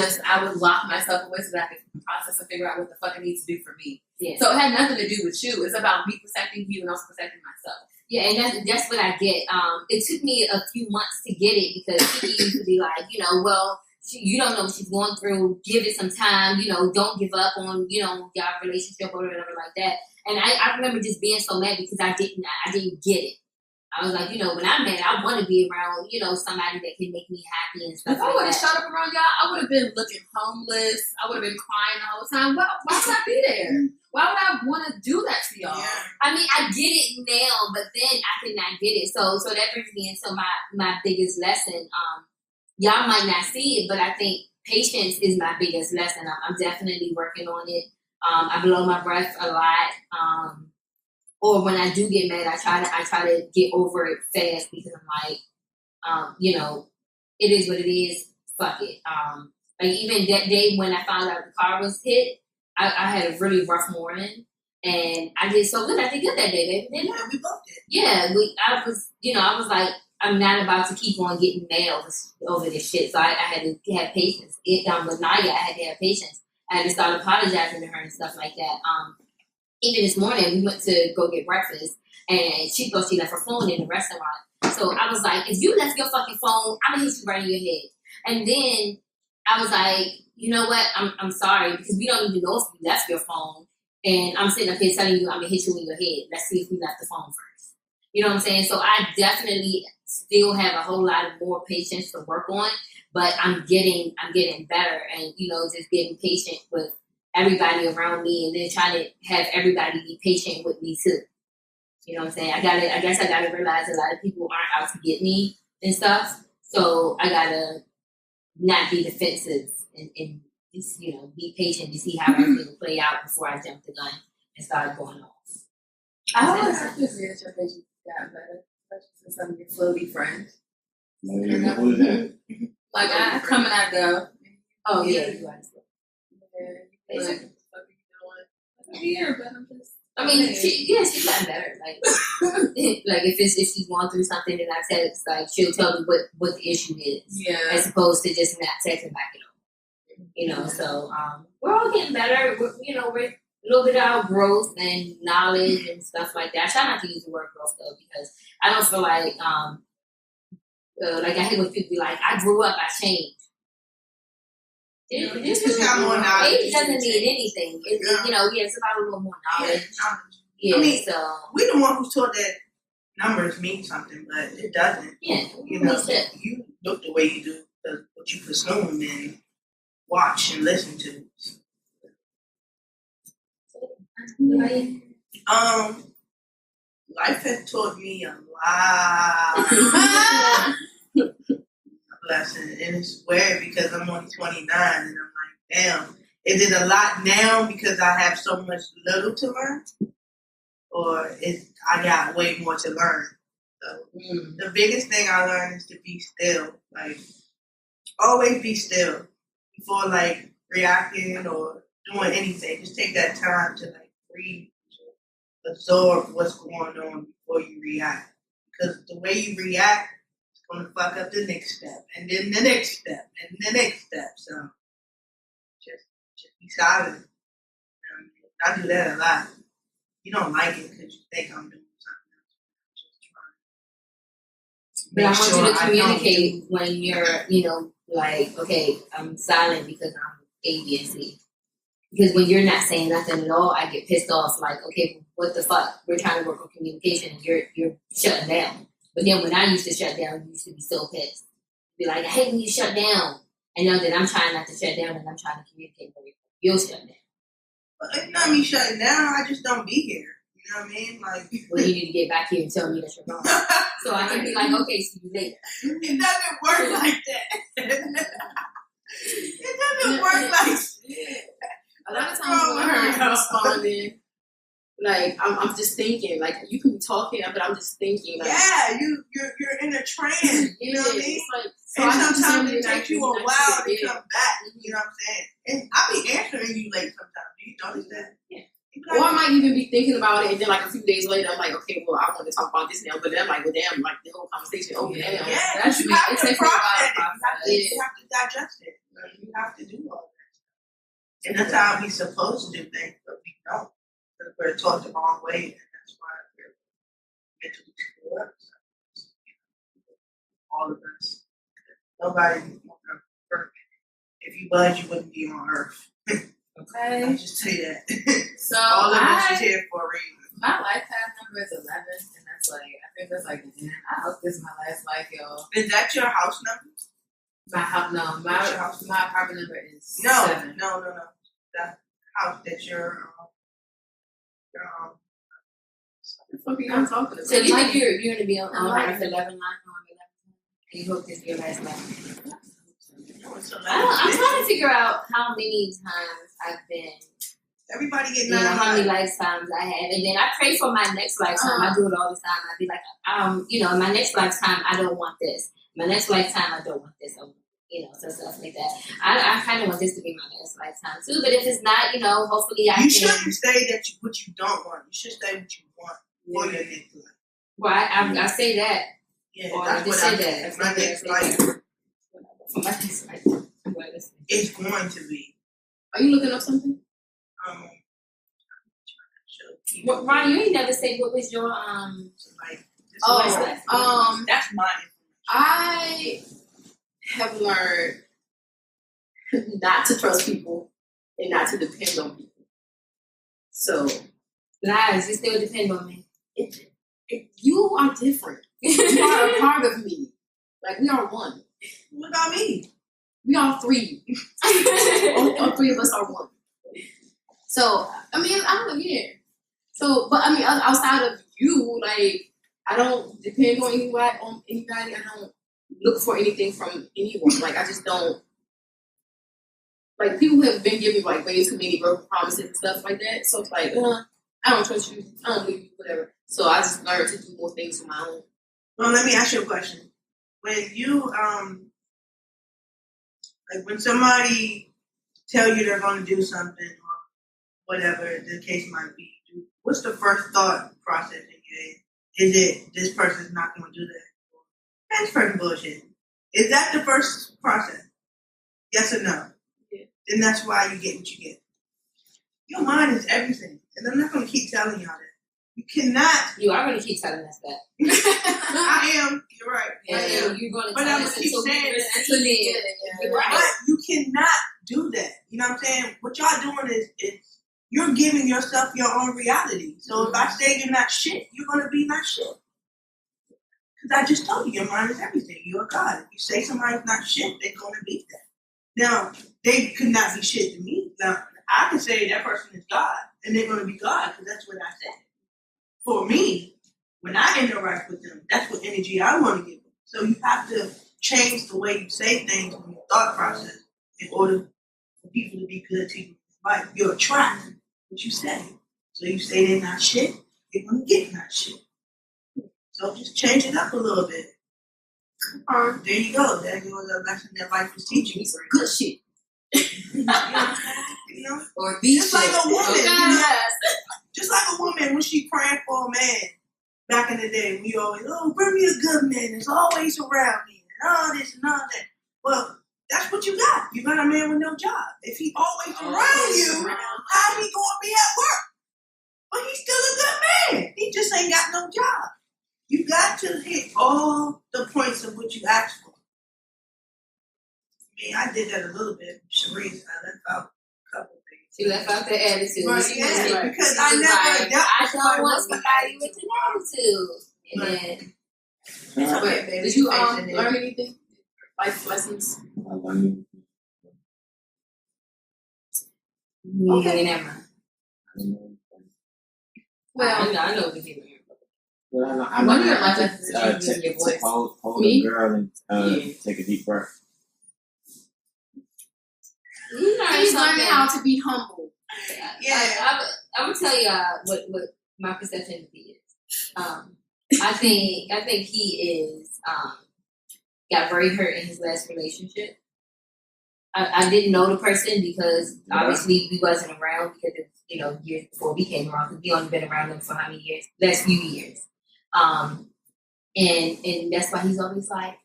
lock myself away so that I could process and figure out what the fuck I need to do for me. Yeah. So it had nothing to do with you. It's about me protecting you and also protecting myself. Yeah, and that's what I get. It took me a few months to get it because Kiki used to be like, well, you don't know what she's going through. Give it some time. Don't give up on your relationship or whatever like that. And I remember just being so mad because I didn't get it. I was like, when I'm mad, I want to be around, somebody that can make me happy and stuff. If I would have shot up around y'all, I would have been looking homeless. I would have been crying the whole time. Why would I be there? Why would I want to do that to y'all? Yeah. I mean, I get it now, but then I could not get it. So that brings me into my biggest lesson. Y'all might not see it, but I think patience is my biggest lesson. I'm definitely working on it. I blow my breath a lot. Or when I do get mad, I try to get over it fast because I'm like, it is what it is. Fuck it. Like even that day when I found out the car was hit, I had a really rough morning, and I did so good. I did good that day, baby. Didn't I? Yeah, we both did. Yeah, I was like, I'm not about to keep on getting mad over this shit. So I had to have patience. With Naya, I had to have patience. I had to start apologizing to her and stuff like that. Even this morning, we went to go get breakfast, and she thought she left her phone in the restaurant. So I was like, if you left your fucking phone, I'm going to hit you right in your head. And then I was like, you know what? I'm sorry, because we don't even know if you left your phone. And I'm sitting up here telling you I'm going to hit you in your head. Let's see if we left the phone first. You know what I'm saying? So I definitely still have a whole lot of more patience to work on, but I'm getting better and, just getting patient with everybody around me, and then trying to have everybody be patient with me too. You know what I'm saying? I guess I gotta realize a lot of people aren't out to get me and stuff. So I gotta not be defensive and just, be patient to see how everything will play out before I jump the gun and start going off. I always have to agree that your patience got better, especially with some of your floaty friends. What is that? Like I come and I go. Oh yeah, you are. What are you doing? I'm here, but I'm just. I mean, she's gotten better. Like, if she's going through something and I text, like she'll tell me what the issue is, as opposed to just not texting back at all. So we're all getting better. We're a little bit of growth and knowledge and stuff like that. I try not to use the word growth though because I don't feel like I hate when people be like, I grew up, I changed. Just got more knowledge. Age doesn't mean anything. It's about a little more knowledge. Yeah, I mean, so we the one who's taught that numbers mean something, but it doesn't. Yeah, you look the way you do because what you consume and watch and listen to. Life has taught me a lot. Lesson, and it's weird because I'm only 29 and I'm like, damn, is it a lot now because I have so much little to learn, or I got way more to learn? So the biggest thing I learned is to be still. Like, always be still before like reacting or doing anything. Just take that time to like breathe, absorb what's going on before you react. Because the way you react going to fuck up the next step, and then the next step, and the next step. So just be silent. I do that a lot. You don't like it because you think I'm doing something else. I'm just trying. But I want you to communicate when you're, like, okay, I'm silent because I'm A, B, and C. Because when you're not saying nothing at all, I get pissed off. Like, okay, what the fuck? We're trying to work on communication, and you're shutting down. But then when I used to shut down, you used to be so pissed. Be like, I hate when you shut down. And now that I'm trying not to shut down and I'm trying to communicate with you, you'll shut down. But it's not me shutting down. I just don't be here. You know what I mean? Like, well, you need to get back here and tell me that you're wrong. So I can be like, okay, see you later. It doesn't work like that. It doesn't work like that. A lot of times when I'm responding, like I'm just thinking, like you can be talking, but I'm just thinking. Like, yeah, you're in a trance. You know what I mean? Like, so and I sometimes it like, takes you a while to come back. You know what I'm saying? And I be answering you late sometimes. Do you notice that? Yeah. Like, or I might even be thinking about it, and then like a few days later, I'm like, okay, well, I want to talk about this now. But then I'm like, well, damn, like the whole conversation over there. yeah, that's you me. have It to takes me a process while it. to process You have to digest it. You have to do all that. And that's how we supposed to do things, but we don't. Because we're taught the wrong way, and that's why we're mentally screwed up. So, all of us. Nobody on earth. If you was, you wouldn't be on earth. Okay. I'll just say that. So all of us is here for a reason. my life path number is 11, and that's like I think that's like I hope this is my last life, y'all. Is that your house number? My house, no, What's your house? my apartment number is 7. No. The house that you're What the fuck are y'all talking about? So you think you're going to be on Right. Earth 11 line on 11? And you hope this is your last life? so I'm trying to figure out how many times I've been, everybody get you know, how many lifetimes I have. And then I pray for my next lifetime. I do it all the time. I be like, you know, in my next lifetime, I don't want this. My next lifetime, I don't want this. You know, so stuff like that. I kind of want this to be my last lifetime too. But if it's not, you know, hopefully I can. You shouldn't say that what you don't want. You should say what you want for your next life. Well, I say that. Yeah, Or that's I just what say I that. said. My next life For my next life. is going to be. Are you looking up something? Well, Ron, you ain't never say what was your Like, That's my. I have learned not to trust people and not to depend on people. So lies, you still depend on me. You are different. You are a part of me. Like we are one. What about me? We are 3. all 3 of us are one. So I mean, I don't know. Yeah. So, but I mean, outside of you, like I don't depend on anybody. I don't look for anything from anyone. Like I just don't. Like people have been giving like way too many broken promises and stuff like that. So it's like, I don't trust you. I don't believe you. Whatever. So I just learned to do more things on my own. Well, let me ask you a question. When you like when somebody tell you they're going to do something or whatever the case might be, what's the first thought process in your head? Is it this person's not going to do that? That's person bullshit. Is that the first process? Yes or no? Yeah. Then that's why you get what you get. Your mind is everything, and I'm not going to keep telling y'all that. You cannot. You are going to keep telling us that. I am. You're right. Yeah, I am. you're going to But tell I'm us gonna keep saying it until we get it. You're right. But you cannot do that. You know what I'm saying? What y'all doing is you're giving yourself your own reality. So if I say you're not shit, you're going to be not shit. Because I just told you, your mind is everything. You're a God. If you say somebody's not shit, they're going to be that. Now, they could not be shit to me. Now, I can say that person is God, and they're going to be God because that's what I said. For me, when I interact with them, that's what energy I want to give them. So you have to change the way you say things in your thought process in order for people to be good to you. Like you're attracting what you say. So you say they're not shit, they're going to get not shit. So just change it up a little bit. There you go. There goes a lesson that life is teaching you. Good shit. You know? Or be Just like a woman. Okay. Yes. Just like a woman when she praying for a man back in the day. We always, bring me a good man that's always around me and all this and all that. Well, that's what you got. You got a man with no job. If he always around you, how he going to be at work? But he's still a good man. He just ain't got no job. You got to hit all the points of what you asked for. I mean, I did that a little bit. Sharice, I left out a couple things. She left out the attitude. Right, She yeah, was like, because she I was never like, dealt I with don't somebody want with somebody with an attitude. And Right. then It's I okay, baby. Did you Facing it. learn anything? Life lessons? learned. Okay, never mind. Well, I know what you mean. Well, I one of learned your life to, lessons is using your voice. hold Me? a girl and Yeah. take a deep breath. You learned He's something. learning how to be humble. Yeah. I'm gonna tell you what my perception of he is. I think he is got very hurt in his last relationship. I didn't know the person because obviously we wasn't around because it's, years before we came around because we only been around them for how many years? Last few years. And that's why he's always like,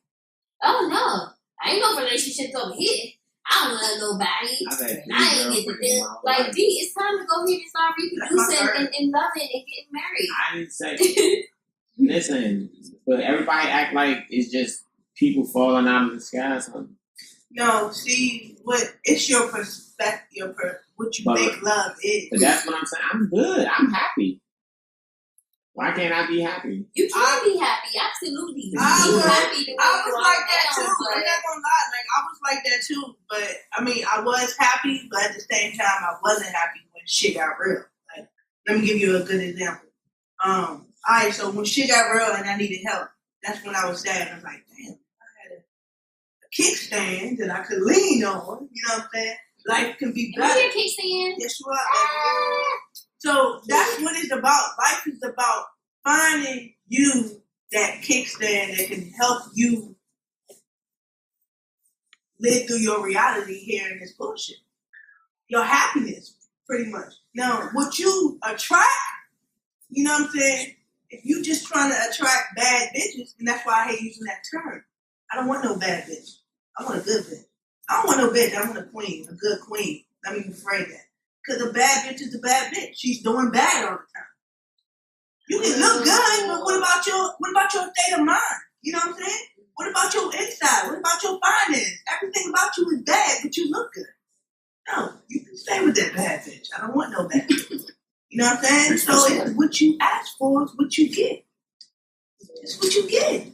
oh no, I ain't no relationships over here. I don't love nobody. I ain't get to do like D. It's time to go ahead and start reproducing and loving and getting married. I didn't say. Listen, but everybody act like it's just people falling out of the sky or something. No, see, it's your perspective, what you think love is. But that's what I'm saying. I'm good. I'm happy. Why can't I be happy? You can be happy, absolutely. I was happy the way like you that are too. now, I'm not gonna lie, like I was like that too. But I mean, I was happy, but at the same time, I wasn't happy when shit got real. Like, let me give you a good example. Alright, so when shit got real and I needed help, that's when I was sad. I was like, damn, I had a kickstand that I could lean on. You know what I'm saying? Life can be better. Am I your kickstand? Yes, you are, baby. So that's what it's about. Life is about finding you that kickstand that can help you live through your reality here in this bullshit. Your happiness, pretty much. Now, what you attract, you know what I'm saying? If you just trying to attract bad bitches, and that's why I hate using that term. I don't want no bad bitch. I want a good bitch. I don't want no bitch. I want a queen, a good queen. Let me rephrase that. Because a bad bitch is a bad bitch. She's doing bad all the time. You can look good, but what about your state of mind? You know what I'm saying? What about your inside? What about your finance? Everything about you is bad, but you look good. No, you can stay with that bad bitch. I don't want no bad bitch. You know what I'm saying? So it's what you ask for is what you get. It's what you get.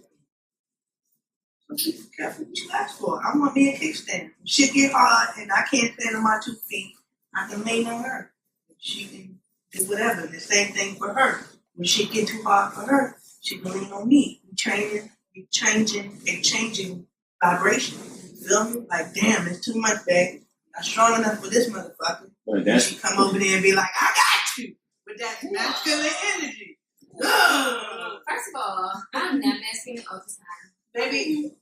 So be careful what you ask for. I want me a kickstand. When shit get hard and I can't stand on my 2 feet, I can lean on her. She can do whatever. The same thing for her. When shit get too hard for her, she can lean on me. We changing vibration. You feel me? Like, damn, it's too much, babe. Not strong enough for this motherfucker. Well, she come over there and be like, I got you. With that masculine energy. First of all, I'm not masculine all the time. Baby,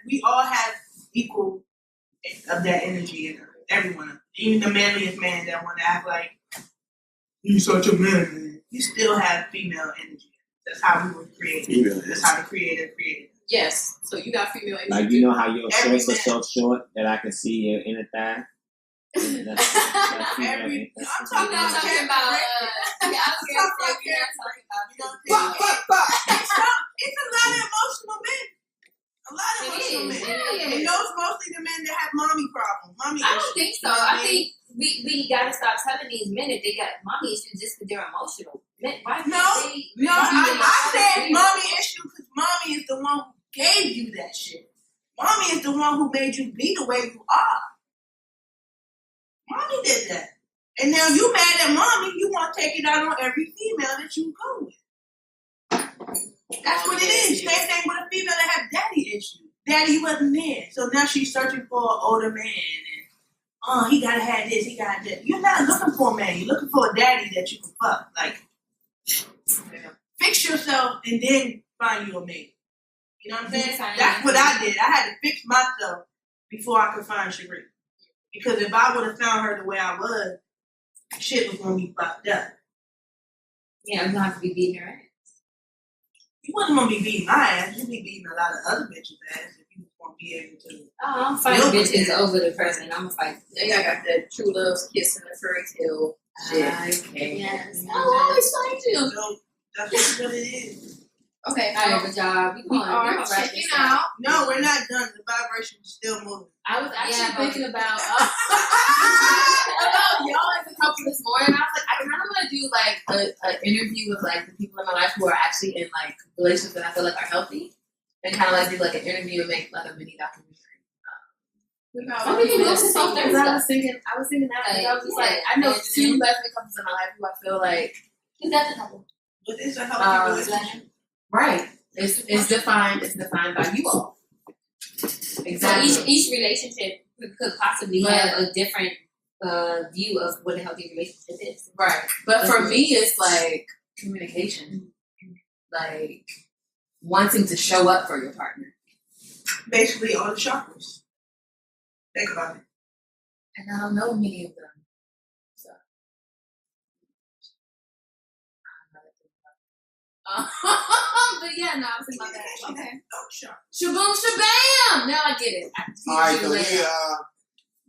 we all have equal of that energy in us. Everyone. Even the manliest man that want to act like, you such a man. You still have female energy. That's how we were created. That's how the creator created. Yes. So you got female energy. Like, you know how your shorts are so short that I can see your inner thigh? I'm talking about it's a lot of emotional men. A lot of emotional men. And those mostly the men that have mommy problems. I don't think so. I think we gotta stop telling these men that they got mommy issues just because they're emotional. I said mommy issue because mommy is the one who gave you that shit. Mommy is the one who made you be the way you are. Mommy did that. And now you mad at mommy, you want to take it out on every female that you go with. That's what it is. Same thing with a female that have daddy issues. Daddy wasn't there. So now she's searching for an older man. And, he gotta have this, he gotta that. You're not looking for a man. You're looking for a daddy that you can fuck. Like, fix yourself and then find you a mate. You know what I'm saying? That's what I did. I had to fix myself before I could find Cherie. Because if I would have found her the way I was, shit was going to be fucked up. Yeah, I'm going to have to be beating her ass. You wasn't going to be beating my ass. You'd be beating a lot of other bitches' ass if you was going to be able to. Oh, I'm fighting bitches over the person. I'm going to fight. I got that true love's kiss and the fairy tale shit. Okay. Yes. I always fight you. So that's what it is. Okay. Alright, but y'all, we We are checking out. No, we're not done. The vibration is still moving. I was actually Yeah, thinking about y'all as a couple this morning. I was like, I kind of want to do like an interview with like the people in my life who are actually in like relationships that I feel like are healthy, and kind of like do like an interview and make like a mini documentary. Some people do some I things. was thinking that. I was just like, I know two lesbian couples in my life who I feel like Who's that the couple? But it's a healthy relationship. right. It's defined. It's defined by you all. Exactly. So each relationship could possibly have a different view of what a healthy relationship is. Right. But for me, it's like communication, like wanting to show up for your partner. Basically, all the chakras. Think about it. And I don't know many of them. So. But yeah, no, I was thinking about that. Okay. Oh, sure. Shaboom, shabam! Now I get it. I can see All right, you so we later.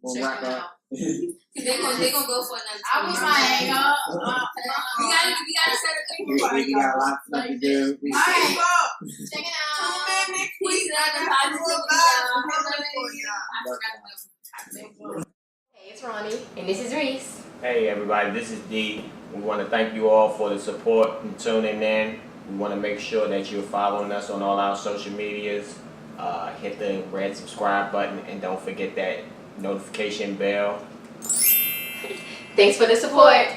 we'll Check wrap it up. out. They gonna go for another. I was 20 like, minutes. we gotta set a thing. We got a lot of stuff to do. All right, well, check it tune out. in next Peace week. and I got positivity, more vibes for y'all. Hey, it's Ronnie. And this is Reese. Hey everybody, this is D. We want to thank you all for the support and tuning in. We want to make sure that you're following us on all our social medias. Hit the red subscribe button and don't forget that notification bell. Thanks for the support.